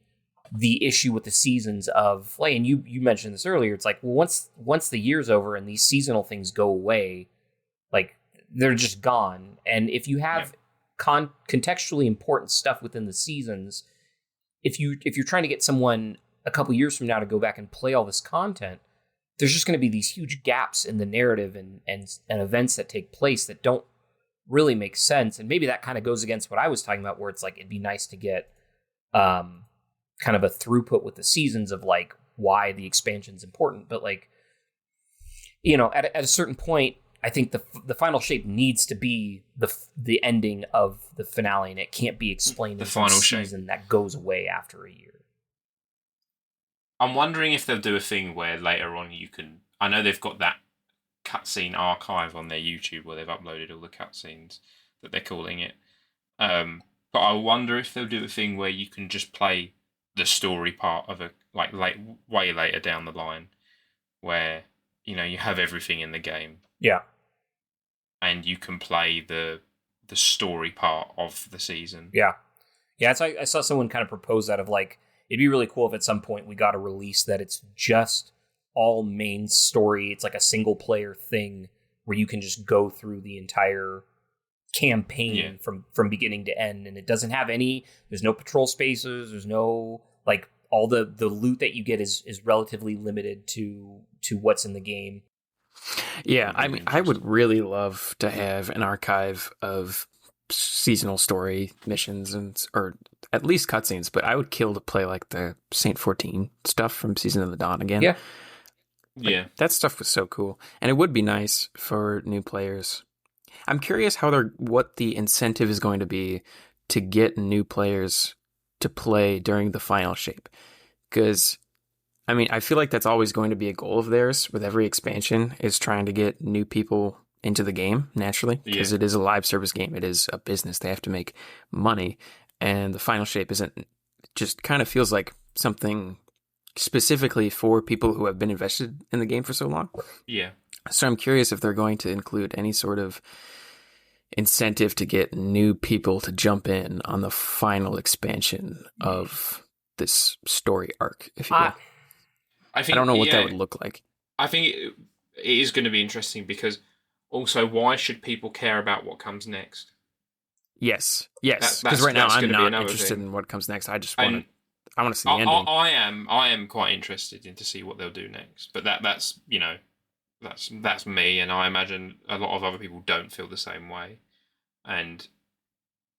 issue with the seasons of, like, and you mentioned this earlier, it's like, well, once the year's over and these seasonal things go away, like, they're just gone. And if you have contextually important stuff within the seasons, if you're trying to get someone a couple years from now to go back and play all this content, there's just going to be these huge gaps in the narrative and events that take place that don't really make sense. And maybe that kind of goes against what I was talking about, where it's like, it'd be nice to get kind of a throughput with the seasons of, like, why the expansion's important. But, like, you know, at a certain point, I think the Final Shape needs to be the ending of the finale, and it can't be explained in the final season that goes away after a year. I'm wondering if they'll do a thing where later on you can... I know they've got that cutscene archive on their YouTube where they've uploaded all the cutscenes that they're calling it. But I wonder if they'll do a thing where you can just play the story part of way later down the line, where, you know, you have everything in the game. Yeah. And you can play the story part of the season. Yeah. Yeah, I saw someone kind of propose that, of, like, it'd be really cool if at some point we got a release that it's just all main story. It's like a single player thing where you can just go through the entire campaign from beginning to end, and it doesn't have there's no patrol spaces, there's no, like, all the loot that you get is relatively limited to what's in the game. Yeah, I mean, I would really love to have an archive of seasonal story missions or at least cutscenes, but I would kill to play, like, the Saint 14 stuff from Season of the Dawn again. Yeah. Yeah. That stuff was so cool. And it would be nice for new players. I'm curious what the incentive is going to be to get new players to play during the Final Shape. Because, I mean, I feel like that's always going to be a goal of theirs with every expansion, is trying to get new people into the game naturally, because it is a live service game. It is a business. They have to make money. And the Final Shape just kind of feels like something specifically for people who have been invested in the game for so long. Yeah. So I'm curious if they're going to include any sort of incentive to get new people to jump in on the final expansion of this story arc, if you will. I don't know what that would look like. I think it is going to be interesting, because also, why should people care about what comes next? Yes. Because right now I'm not interested in what comes next. I just want to see the ending. I am quite interested to see what they'll do next. But that's you know, that's me, and I imagine a lot of other people don't feel the same way. And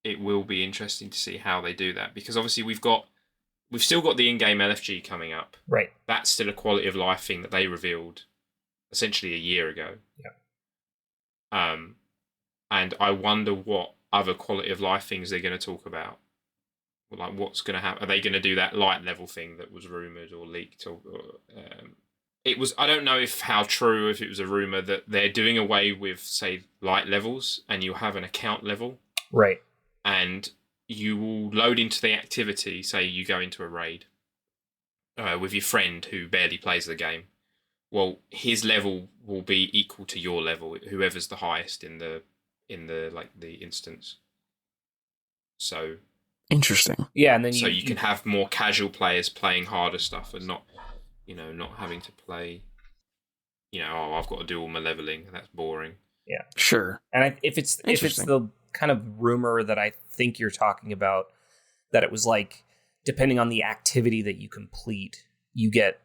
it will be interesting to see how they do that, because obviously we've still got the in-game LFG coming up. Right. That's still a quality of life thing that they revealed essentially a year ago. Yeah. And I wonder what other quality of life things they're going to talk about. Like, what's going to happen? Are they going to do that light level thing that was rumored or leaked? It was. I don't know how true. If it was a rumor that they're doing away with, say, light levels, and you have an account level, right? And you will load into the activity. Say you go into a raid with your friend who barely plays the game. Well, his level will be equal to your level, whoever's the highest in the instance. So interesting. Yeah, and then you can have more casual players playing harder stuff and not having to play. I've got to do all my leveling. That's boring. Yeah, sure. And if it's the kind of rumor that I think you're talking about, that it was like, depending on the activity that you complete, you get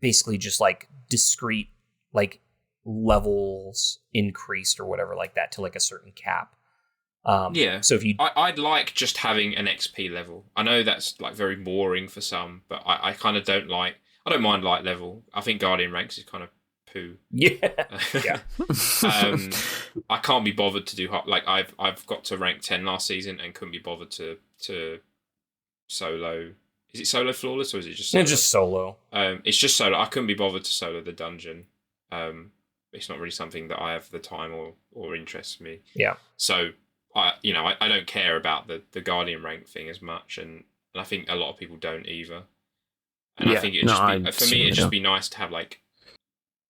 basically just like discrete like levels increased or whatever like that to like a certain cap. So if I'd like just having an XP level. I know that's like very boring for some, but I kind of don't mind light level. I think Guardian ranks is kind of poo. Yeah. I can't be bothered to do like I've got to rank 10 last season and couldn't be bothered to solo. Is it solo flawless or is it just solo? It's just solo. It's just solo. I couldn't be bothered to solo the dungeon. It's not really something that I have the time or interests me. Yeah. So I don't care about the Guardian rank thing as much, and and I think a lot of people don't either. And I think it'd just be nice to have like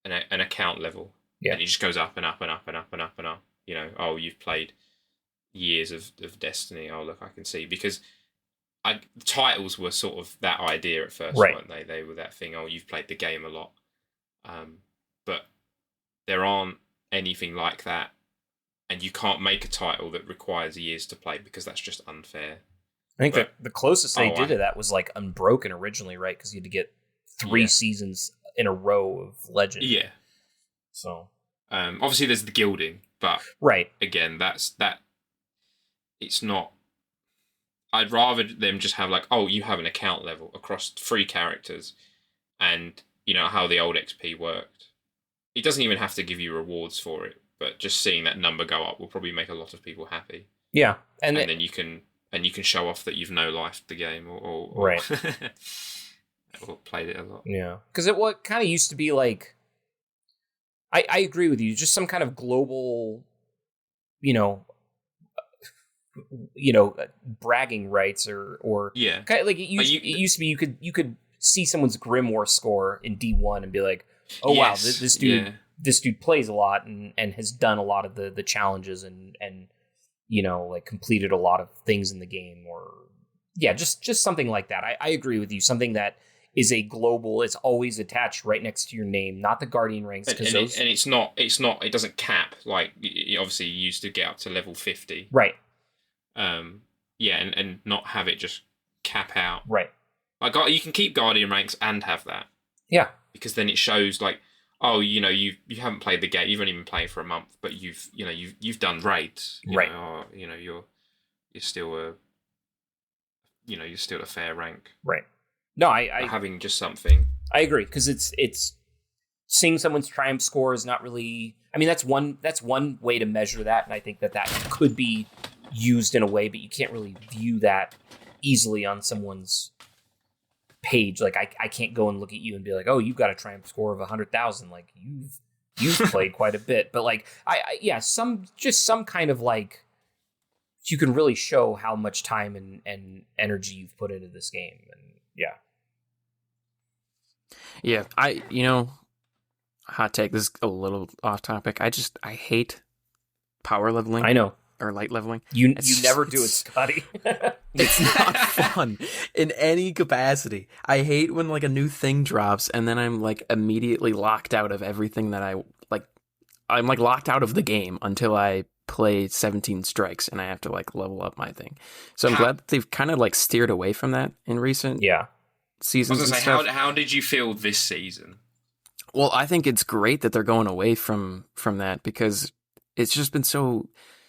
an account level, and it just goes up and up and up and up and up and up. You know, oh, you've played years of Destiny. Oh, look, I can see, because titles were sort of that idea at first, weren't they? They were that thing. Oh, you've played the game a lot, but there aren't anything like that, and you can't make a title that requires years to play because that's just unfair. I think that the closest they did to that was like Unbroken originally, right? Because you had to get 3 seasons in a row of Legend. Yeah. So obviously there's the gilding, but again, that it's not. I'd rather them just have like, oh, you have an account level across 3 characters, and you know how the old XP worked. It doesn't even have to give you rewards for it, but just seeing that number go up will probably make a lot of people happy. Yeah, and then you can show off that you've no-lifed the game or right, or played it a lot. Yeah, because what kind of used to be like. I agree with you. Just some kind of global, bragging rights or kind of like it used to be. You could see someone's Grimoire score in D1 and be like, oh wow, this dude plays a lot and has done a lot of the challenges and like completed a lot of things in the game, or just something like that. I agree with you. Something that is a global, it's always attached right next to your name, not the Guardian ranks. And it doesn't cap, like, obviously you used to get up to level 50. Right. And not have it just cap out. Right. Like, you can keep Guardian ranks and have that. Yeah. Because then it shows, like, oh, you haven't played the game, you've only been playing for a month, but you've done raids. Right. You're still a fair rank. Right. No, I having just something. I agree, because it's seeing someone's triumph score is not really. I mean, that's one way to measure that, and I think that could be used in a way, but you can't really view that easily on someone's page. Like I can't go and look at you and be like, oh, you've got a triumph score of 100,000. Like you've played quite a bit, but like some kind of like you can really show how much time and energy you've put into this game, and yeah. Yeah, hot take, this is a little off topic. I hate power leveling. I know. Or light leveling. You never do it, Scotty. It's not fun in any capacity. I hate when like a new thing drops and then I'm like immediately locked out of everything that I like. I'm like locked out of the game until I play 17 strikes and I have to like level up my thing. So I'm glad that they've kind of like steered away from that in recent seasons. I was gonna say, how did you feel this season? Well, I think it's great that they're going away from that, because it's just been so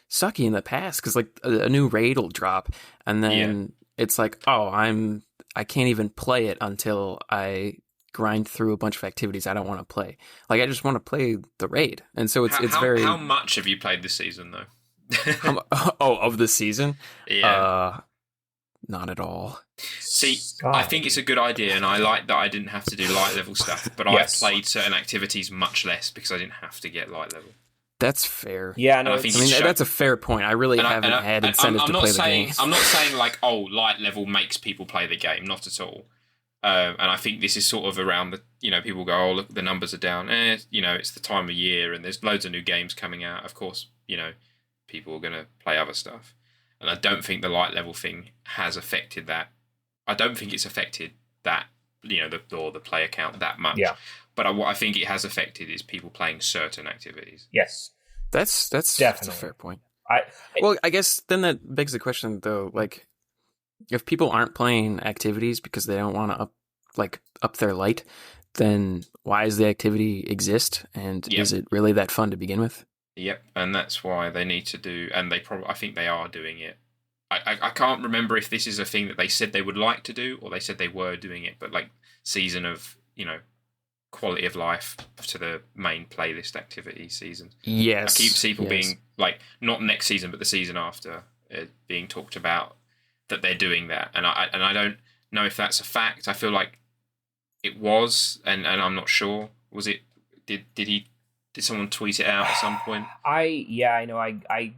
sucky in the past. Because like a new raid will drop and then it's like, oh, I can't even play it until I grind through a bunch of activities I don't want to play. Like I just want to play the raid, and so it's very. How much have you played this season though? Of the season? Yeah. Not at all. See, I think it's a good idea, and I like that I didn't have to do light level stuff, but I played certain activities much less because I didn't have to get light level. That's fair. Yeah, no, that's a fair point. I really haven't had incentive to play the game. I'm not saying like, oh, light level makes people play the game. Not at all. And I think this is sort of around the, people go, oh, look, the numbers are down. It's the time of year and there's loads of new games coming out. Of course, people are going to play other stuff. And I don't think the light level thing has affected that. I don't think it's affected that, the player count that much. Yeah. But what I think it has affected is people playing certain activities. Yes. That's a fair point. I guess then that begs the question, though, like, if people aren't playing activities because they don't want to up their light, then why does the activity exist? And is it really that fun to begin with? Yep, and that's why they need to do, and I think they are doing it. I can't remember if this is a thing that they said they would like to do, or they said they were doing it, but like season of, quality of life to the main playlist activity season. Yes. I keep people being, like, not next season, but the season after, being talked about that they're doing that, and I don't know if that's a fact. I feel like it was, and I'm not sure. Was it? Did someone tweet it out at some point? I know. I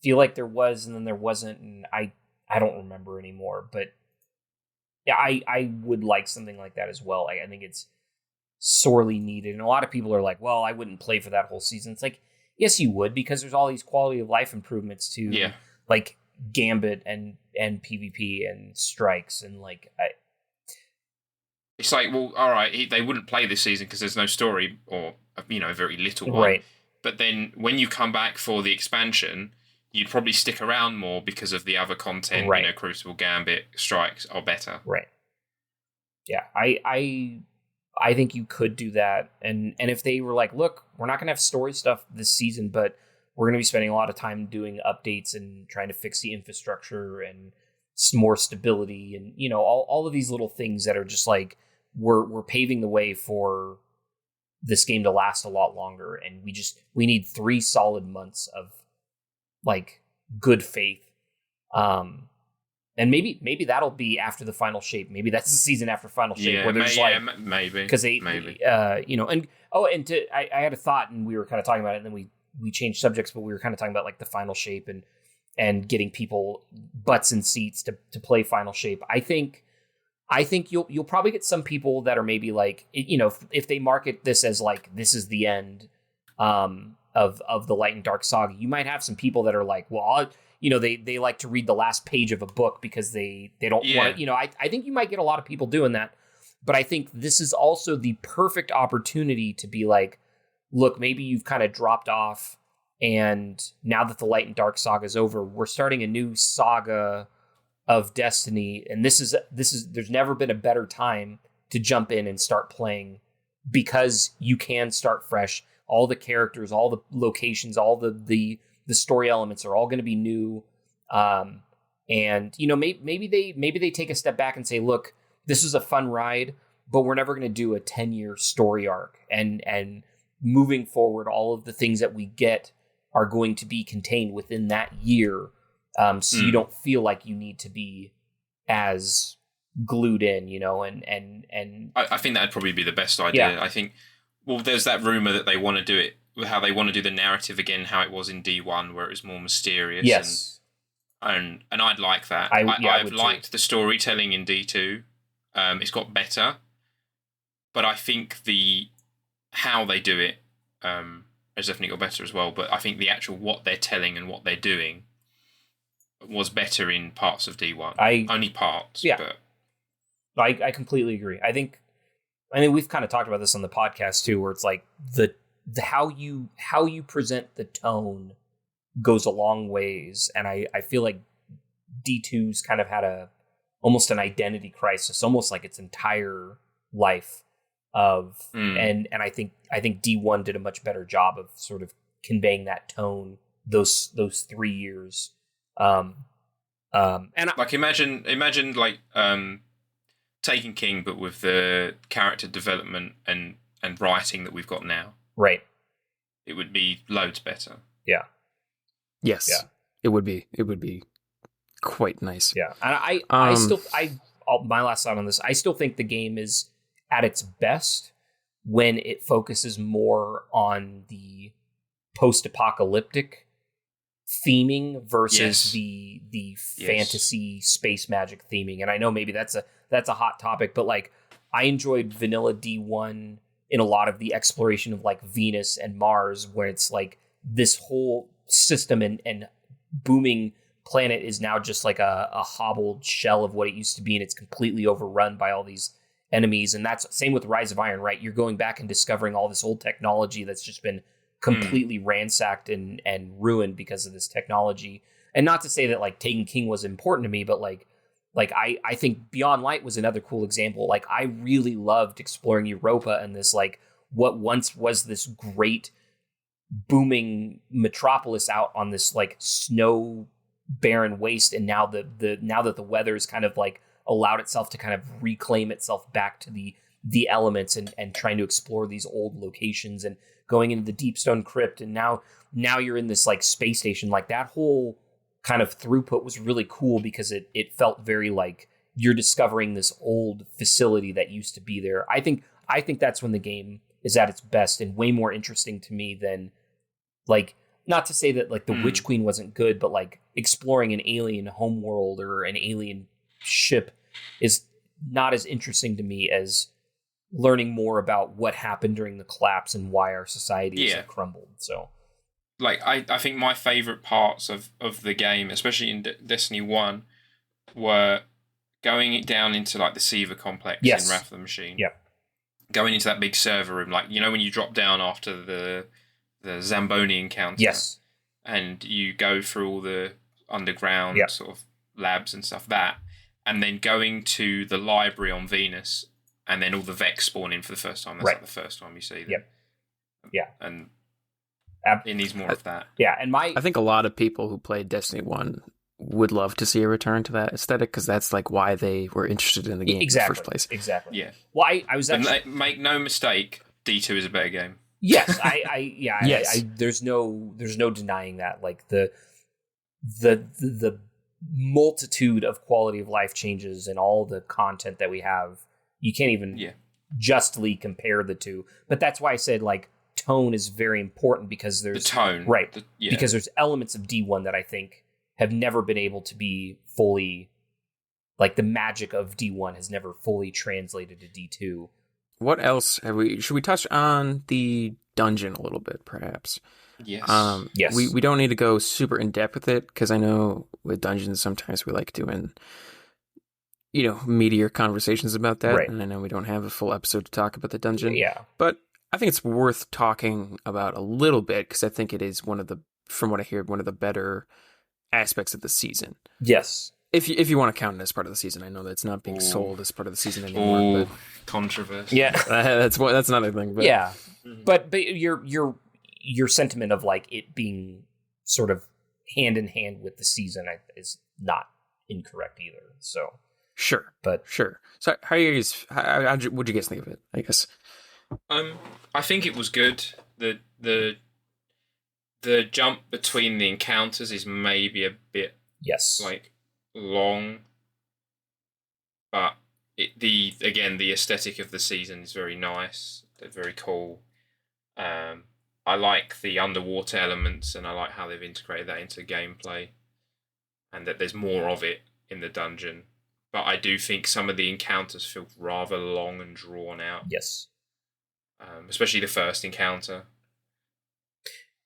feel like there was, and then there wasn't, and I don't remember anymore. But I would like something like that as well. I think it's sorely needed. And a lot of people are like, well, I wouldn't play for that whole season. It's like, yes, you would, because there's all these quality of life improvements to like Gambit and PvP and strikes and like it's like, well, all right, they wouldn't play this season because there's no story or very little one. Right. But then when you come back for the expansion, you'd probably stick around more because of the other content. Right. Crucible, Gambit, strikes are better. Right. Yeah, I think you could do that, and if they were like, look, we're not going to have story stuff this season, but we're going to be spending a lot of time doing updates and trying to fix the infrastructure and more stability, and all of these little things that are just like we're paving the way for this game to last a lot longer, and we need 3 solid months of like good faith. And maybe that'll be after the final shape. Maybe that's the season after final shape where there's maybe because I had a thought and we were kind of talking about it, and then we changed subjects, but we were kind of talking about like the final shape and getting people butts in seats to play final shape. I think you'll probably get some people that are maybe like, if they market this as like, this is the end of the Light and Dark saga, you might have some people that are like, well, they like to read the last page of a book because they don't want to, I think you might get a lot of people doing that, but I think this is also the perfect opportunity to be like, look, maybe you've kind of dropped off, and now that the Light and Dark saga is over, we're starting a new saga of Destiny, and this is there's never been a better time to jump in and start playing, because you can start fresh. All the characters, all the locations, all the story elements are all going to be new, and maybe they take a step back and say, look, this is a fun ride, but we're never going to do a 10-year story arc, and moving forward, all of the things that we get are going to be contained within that year. So you don't feel like you need to be as glued in, and I think that'd probably be the best idea. Yeah. I think, well, there's that rumor that they want to do it, how they want to do the narrative again, how it was in D1, where it was more mysterious. Yes. And I'd like that. I've liked the storytelling in D2. It's got better, but I think how they do it has definitely got better as well. But I think the actual what they're telling and what they're doing was better in parts of D1. Only parts. Yeah. But I completely agree. I think we've kind of talked about this on the podcast too, where it's like the how you present the tone goes a long ways, and I feel like D2's kind of had almost an identity crisis, almost like its entire life of and I think D1 did a much better job of sort of conveying that tone those 3 years. And like imagine like Taken King, but with the character development and writing that we've got now. Right. It would be loads better. Yeah. Yes. Yeah. It would be quite nice. Yeah. And my last thought on this, I still think the game is at its best when it focuses more on the post-apocalyptic theming versus the fantasy space magic theming. And I know maybe that's a hot topic, but like I enjoyed vanilla D1 in a lot of the exploration of like Venus and Mars, where it's like this whole system and booming planet is now just like a hobbled shell of what it used to be, and it's completely overrun by all these enemies. And that's same with Rise of Iron, right? You're going back and discovering all this old technology that's just been completely ransacked and ruined because of this technology. And not to say that like Taken King was important to me, but like I think Beyond Light was another cool example. Like I really loved exploring Europa and this like what once was this great booming metropolis out on this like snow barren waste, and now that the weather is kind of like allowed itself to kind of reclaim itself back to the elements and trying to explore these old locations and going into the Deep Stone Crypt, and now you're in this like space station. Like that whole kind of throughput was really cool because it felt very like you're discovering this old facility that used to be there. I think that's when the game is at its best and way more interesting to me than like, not to say that like the Witch Queen wasn't good, but like exploring an alien homeworld or an alien ship is not as interesting to me as learning more about what happened during the collapse and why our societies have crumbled. So, like, I think my favorite parts of the game, especially in Destiny 1, were going down into like the Siva complex in Wrath of the Machine. Yep. Going into that big server room, like, you know, when you drop down after the Zamboni encounter. Yes. And you go through all the underground sort of labs and stuff, and then going to the library on Venus, and then all the Vex spawn in for the first time. That's like the first time you see them. Yep. Yeah. And it needs more of that. Yeah, and I think a lot of people who played Destiny 1 would love to see a return to that aesthetic, because that's like why they were interested in the game in the first place. Exactly. Yeah. Well, I was actually... But make no mistake, D2 is a better game. Yes, yes. There's no denying that. Like the multitude of quality of life changes and all the content that we have, you can't even justly compare the two. But that's why I said like tone is very important, because there's the tone, right? Because there's elements of D1 that I think have never been able to be fully, like the magic of D1 has never fully translated to D2. What else should we touch on the dungeon a little bit, perhaps? Yes. Yes. We don't need to go super in depth with it, because I know with dungeons sometimes we like doing, meatier conversations about that. Right. And I know we don't have a full episode to talk about the dungeon. Yeah. But I think it's worth talking about a little bit, because I think it is from what I hear, one of the better aspects of the season. Yes. If you want to count it as part of the season. I know that it's not being sold as part of the season anymore. But controversy. Yeah. that's another thing. But. Yeah. But your sentiment of like it being sort of hand in hand with the season is not incorrect either. So sure. So what'd you guys think of it? I guess. I think it was good. The jump between the encounters is maybe a bit like long, but the aesthetic of the season is very nice. They're very cool. I like the underwater elements, and I like how they've integrated that into gameplay, and that there's more of it in the dungeon. But I do think some of the encounters feel rather long and drawn out. Yes. Especially the first encounter.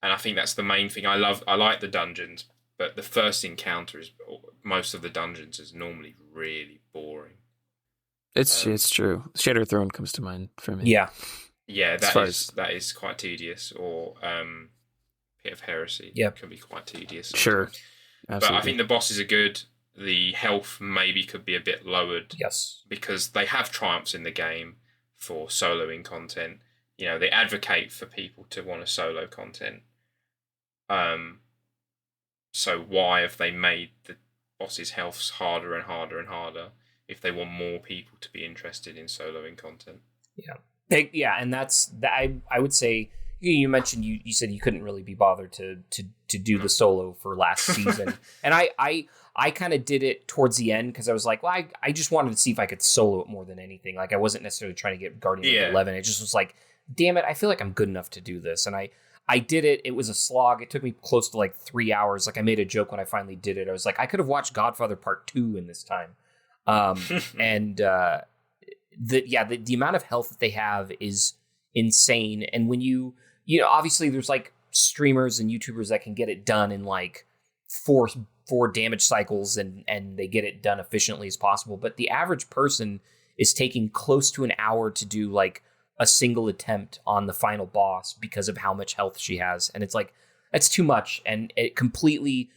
And I think that's the main thing. I like the dungeons, but the first encounter most of the dungeons is normally really boring. It's true. Shadow Throne comes to mind for me. Yeah. Yeah, that is quite tedious. Or Pit of Heresy can be quite tedious. Sure. Absolutely. But I think the bosses are good. The health maybe could be a bit lowered. Yes. Because they have triumphs in the game for soloing content. They advocate for people to want to solo content. So why have they made the bosses' healths harder and harder and harder if they want more people to be interested in soloing content? Yeah. And that's that. I would say you mentioned you said you couldn't really be bothered to do the solo for last season, and I kind of did it towards the end because I was like, well, I just wanted to see if I could solo it more than anything. Like I wasn't necessarily trying to get Guardian of 11. It just was like, damn it, I feel like I'm good enough to do this, and I did it. It was a slog. It took me close to like 3 hours. Like I made a joke when I finally did it. I was like, I could have watched Godfather Part 2 in this time. And the amount of health that they have is insane. And when you obviously there's like streamers and YouTubers that can get it done in like four damage cycles and they get it done efficiently as possible. But the average person is taking close to an hour to do like a single attempt on the final boss because of how much health she has. And it's like, that's too much. And it completely,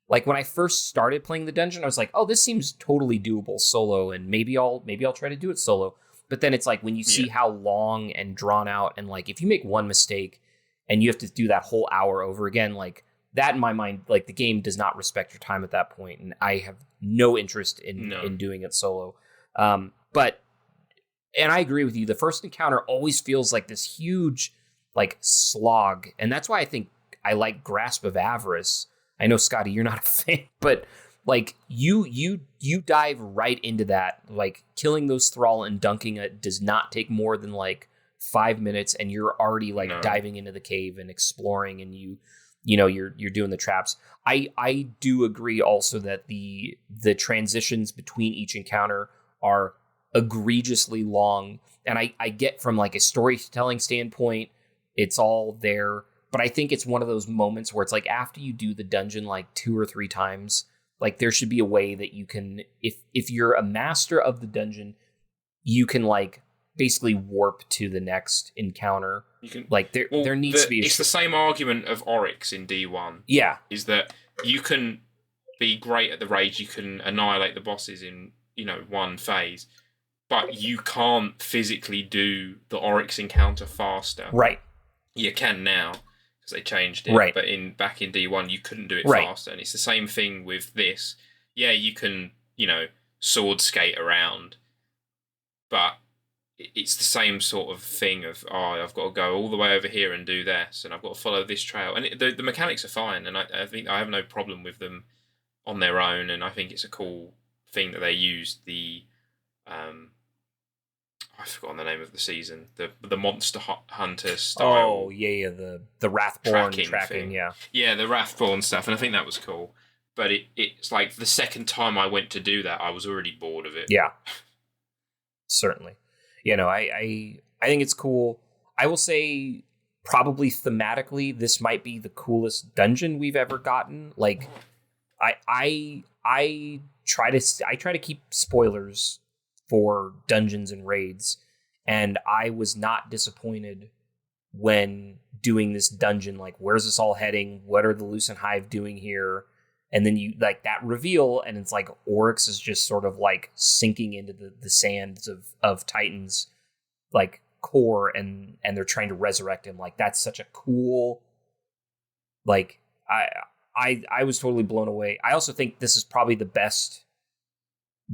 like when I first started playing the dungeon, I was like, oh, this seems totally doable solo. And maybe I'll try to do it solo. But then it's like, when you see how long and drawn out, and like, if you make one mistake and you have to do that whole hour over again, like that in my mind, like the game does not respect your time at that point. And I have no interest in doing it solo. And I agree with you. The first encounter always feels like this huge, like, slog. And that's why I think I like Grasp of Avarice. I know, Scotty, you're not a fan, but like you dive right into that. Like killing those thrall and dunking it does not take more than like 5 minutes, and you're already like diving into the cave and exploring, and you're doing the traps. I do agree also that the transitions between each encounter are egregiously long. And I get from like a storytelling standpoint, it's all there. But I think it's one of those moments where it's like after you do the dungeon like 2 or 3 times, like there should be a way that you can, if you're a master of the dungeon, you can like basically warp to the next encounter. You can like there needs to be. It's the same argument of Oryx in D1. Yeah, is that you can be great at the rage, you can annihilate the bosses in one phase, but you can't physically do the Oryx encounter faster. Right. You can now because they changed it. Right. But back in D1, you couldn't do it right. faster, and it's the same thing with this. Yeah, you can sword skate around, but it's the same sort of thing of, I've got to go all the way over here and do this, and I've got to follow this trail. And the mechanics are fine, and I think I have no problem with them on their own, and I think it's a cool thing that they used the... I've forgotten the name of the season. The Monster Hunter style. Oh, yeah, the Wrathborn tracking, yeah. Yeah, the Wrathborn stuff, and I think that was cool. But it's like the second time I went to do that, I was already bored of it. Yeah. Certainly. I think it's cool. I will say probably thematically, this might be the coolest dungeon we've ever gotten. Like, I try to keep spoilers for dungeons and raids, and I was not disappointed when doing this dungeon. Like, where's this all heading? What are the Lucent Hive doing here? And then you like that reveal, and it's like Oryx is just sort of like sinking into the sands of Titan's like core, and they're trying to resurrect him. Like, that's such a cool, like, I was totally blown away. I also think this is probably the best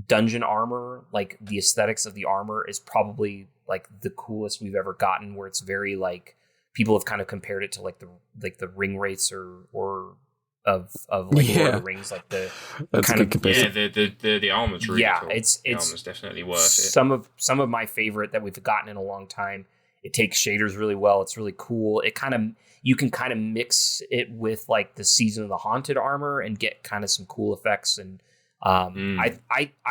dungeon armor. Like, the aesthetics of the armor is probably like the coolest we've ever gotten, where it's very like, people have kind of compared it to like the ring wraiths or of like Lord of the Rings, like the that's kind a good comparison. The armor's really cool. It's armor's definitely worth it. Some of my favorite that we've gotten in a long time. It takes shaders really well. It's really cool. You can kind of mix it with like the Season of the Haunted armor and get kind of some cool effects. And I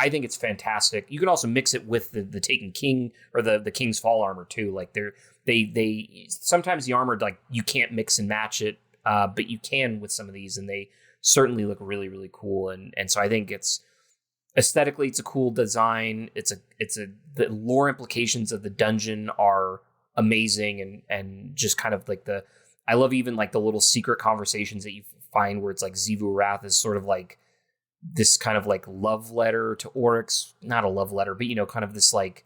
think it's fantastic. You can also mix it with the Taken King or the King's Fall armor too. Like they sometimes the armor, like, you can't mix and match it. But you can with some of these, and they certainly look really, really cool. And so I think it's aesthetically, it's a cool design. The lore implications of the dungeon are amazing, and just kind of like I love even like the little secret conversations that you find where it's like Xivu Wrath is sort of like this kind of like love letter to Oryx, not a love letter, but kind of this like,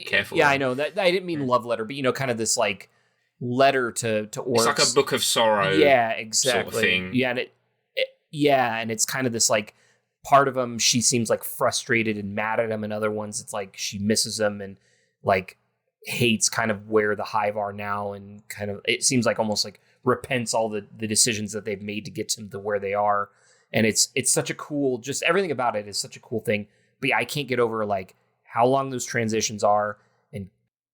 careful. Yeah, I know that I didn't mean love letter, but kind of this like letter to Oryx. It's like a book of sorrow. Yeah, exactly. Sort of thing. Yeah, and it's kind of this like, part of him, she seems like frustrated and mad at him, and other ones it's like she misses him and like hates kind of where the Hive are now, and kind of, it seems like almost like repents all the decisions that they've made to get to where they are. And it's such a cool, just everything about it is such a cool thing. But yeah, I can't get over like how long those transitions are, and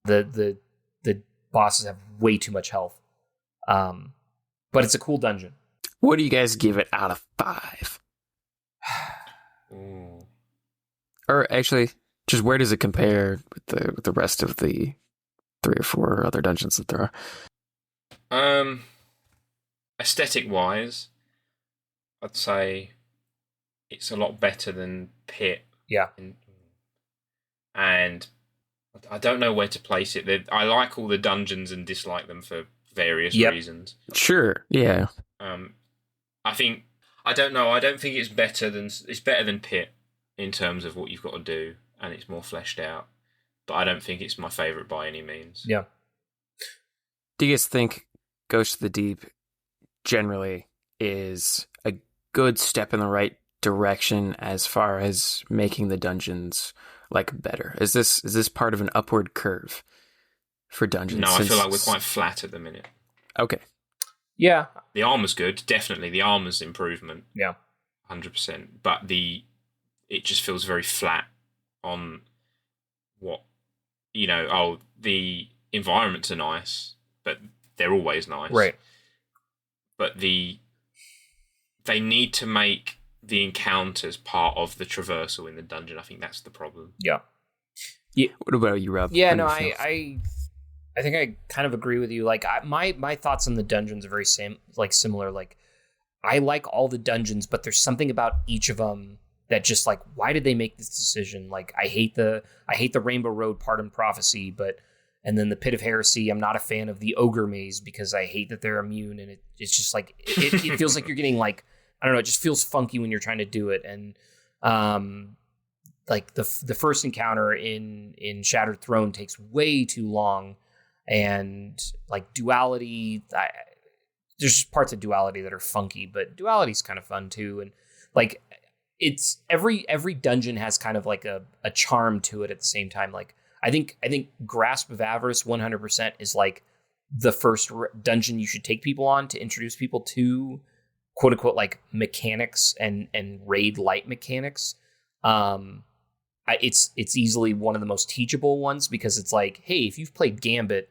the bosses have way too much health. But it's a cool dungeon. What do you guys give it out of 5? Or actually, just where does it compare with the rest of the 3 or 4 other dungeons that there are? Aesthetic wise, I'd say it's a lot better than Pit. Yeah. And I don't know where to place it. I like all the dungeons and dislike them for various reasons. Sure, yeah. I don't know. I don't think it's better than Pit in terms of what you've got to do, and it's more fleshed out. But I don't think it's my favourite by any means. Yeah. Do you guys think Ghost of the Deep generally is a good step in the right direction as far as making the dungeons like better? Is this part of an upward curve for dungeons? No, I feel like we're quite flat at the minute. Okay. Yeah. The armor's good, definitely. The armor's improvement. Yeah. 100%. But it just feels very flat on what, the environments are nice, but they're always nice. Right. But they need to make the encounters part of the traversal in the dungeon. I think that's the problem. Yeah. Yeah. What about you, Rob? Yeah, no, I think I kind of agree with you. Like, my thoughts on the dungeons are very similar. Like, I like all the dungeons, but there's something about each of them that just like, why did they make this decision? Like, I hate the Rainbow Road Pardon Prophecy, and then the Pit of Heresy. I'm not a fan of the Ogre Maze because I hate that they're immune, and it's just like it feels like you're getting like, I don't know, it just feels funky when you're trying to do it. And like the first encounter in Shattered Throne takes way too long, and like Duality, there's just parts of Duality that are funky, but Duality's kind of fun too. And like, it's every dungeon has kind of like a charm to it at the same time. Like, I think Grasp of Avarice 100% is like the first dungeon you should take people on to introduce people to quote unquote like mechanics and raid light mechanics. It's easily one of the most teachable ones because it's like, hey, if you've played Gambit,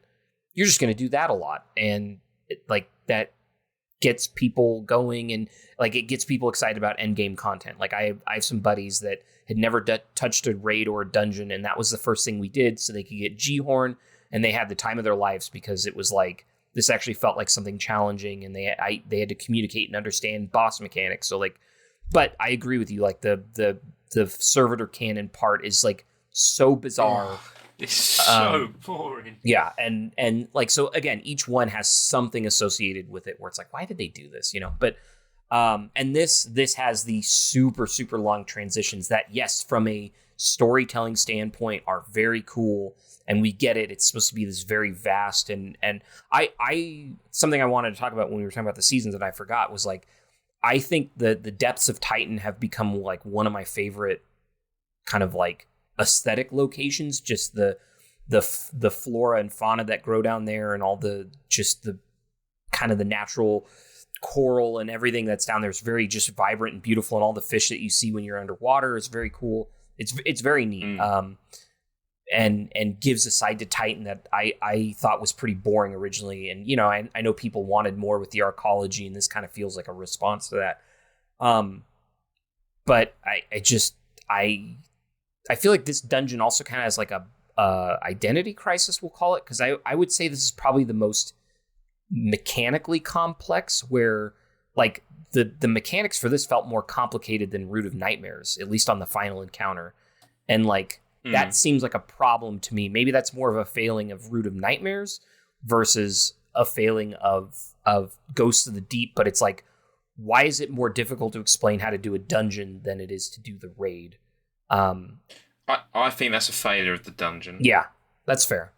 you're just going to do that a lot, and like that gets people going, and like it gets people excited about end game content. Like I have some buddies that had never touched a raid or a dungeon, and that was the first thing we did so they could get G-Horn, and they had the time of their lives because it was like, this actually felt like something challenging, and they had to communicate and understand boss mechanics. So like, but I agree with you, like the servitor cannon part is like so bizarre. Oh, it's so boring. Yeah, and like, so again, each one has something associated with it where it's like, why did they do this, you know? But and this has the super long transitions that, yes, from a storytelling standpoint are very cool, and we get it. It's supposed to be this very vast, and I something I wanted to talk about when we were talking about the seasons that I forgot was like, I think the depths of Titan have become like one of my favorite kind of like aesthetic locations. Just the flora and fauna that grow down there, and all the kind of the natural coral and everything that's down there is very just vibrant and beautiful, and all the fish that you see when you're underwater is very cool. It's very neat. And gives a side to Titan that I thought was pretty boring originally. And, you know, I know people wanted more with the arcology, and this kind of feels like a response to that. But I feel like this dungeon also kind of has like a identity crisis, we'll call it. Because I would say this is probably the most mechanically complex, where like the mechanics for this felt more complicated than Root of Nightmares, at least on the final encounter. And like, that seems like a problem to me. Maybe that's more of a failing of Root of Nightmares versus a failing of Ghosts of the Deep. But it's like, why is it more difficult to explain how to do a dungeon than it is to do the raid? I think that's a failure of the dungeon. Yeah, that's fair.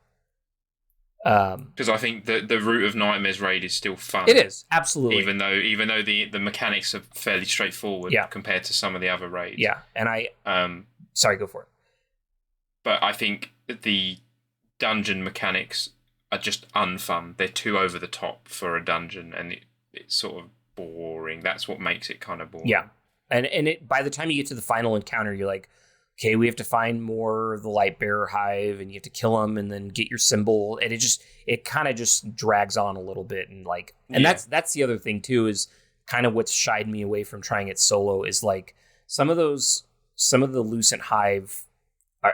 Because I think the Root of Nightmares raid is still fun. It is, absolutely. Even though the mechanics are fairly straightforward compared to some of the other raids. Yeah, and sorry, go for it. But I think the dungeon mechanics are just unfun. They're too over the top for a dungeon, and it's sort of boring. That's what makes it kind of boring. Yeah, and it, by the time you get to the final encounter, you're like, okay, we have to find more of the Lightbearer Hive, and you have to kill them, and then get your symbol, and it kind of just drags on a little bit, and like, and that's the other thing too, is kind of what's shied me away from trying it solo, is like some of the Lucent Hive.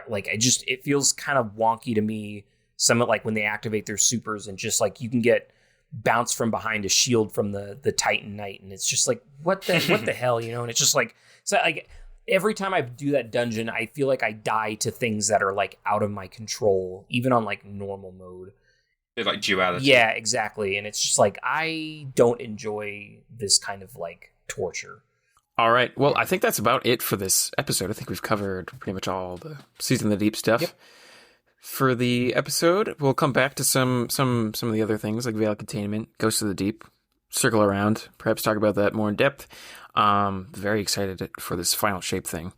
Like, it feels kind of wonky to me. Some of like when they activate their supers, and just like you can get bounced from behind a shield from the Titan Knight, and it's just like, what the hell, you know? And it's just like, so like every time I do that dungeon, I feel like I die to things that are like out of my control, even on like normal mode. They're like duality. Yeah, exactly. And it's just like, I don't enjoy this kind of like torture. All right. Well, I think that's about it for this episode. I think we've covered pretty much all the Season of the Deep stuff. Yep. For the episode, we'll come back to some of the other things like Veil Containment, Ghosts of the Deep, circle around, perhaps talk about that more in depth. Very excited for this final shape thing.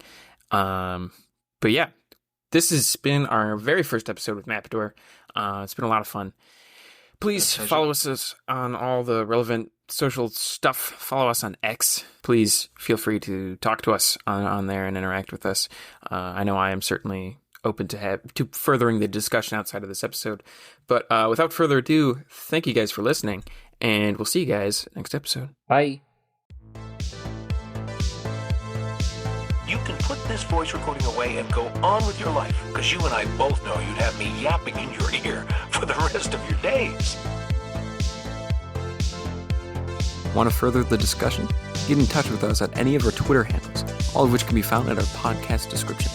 But yeah, this has been our very first episode with Mappador. It's been a lot of fun. Please follow us on all the relevant social stuff. Follow us on X. Please feel free to talk to us on there and interact with us. I know I am certainly open to furthering the discussion outside of this episode. But without further ado, thank you guys for listening, and we'll see you guys next episode. Bye. You can put this voice recording away and go on with your life, because you and I both know you'd have me yapping in your ear for the rest of your days. Want to further the discussion? Get in touch with us at any of our Twitter handles, all of which can be found at our podcast description.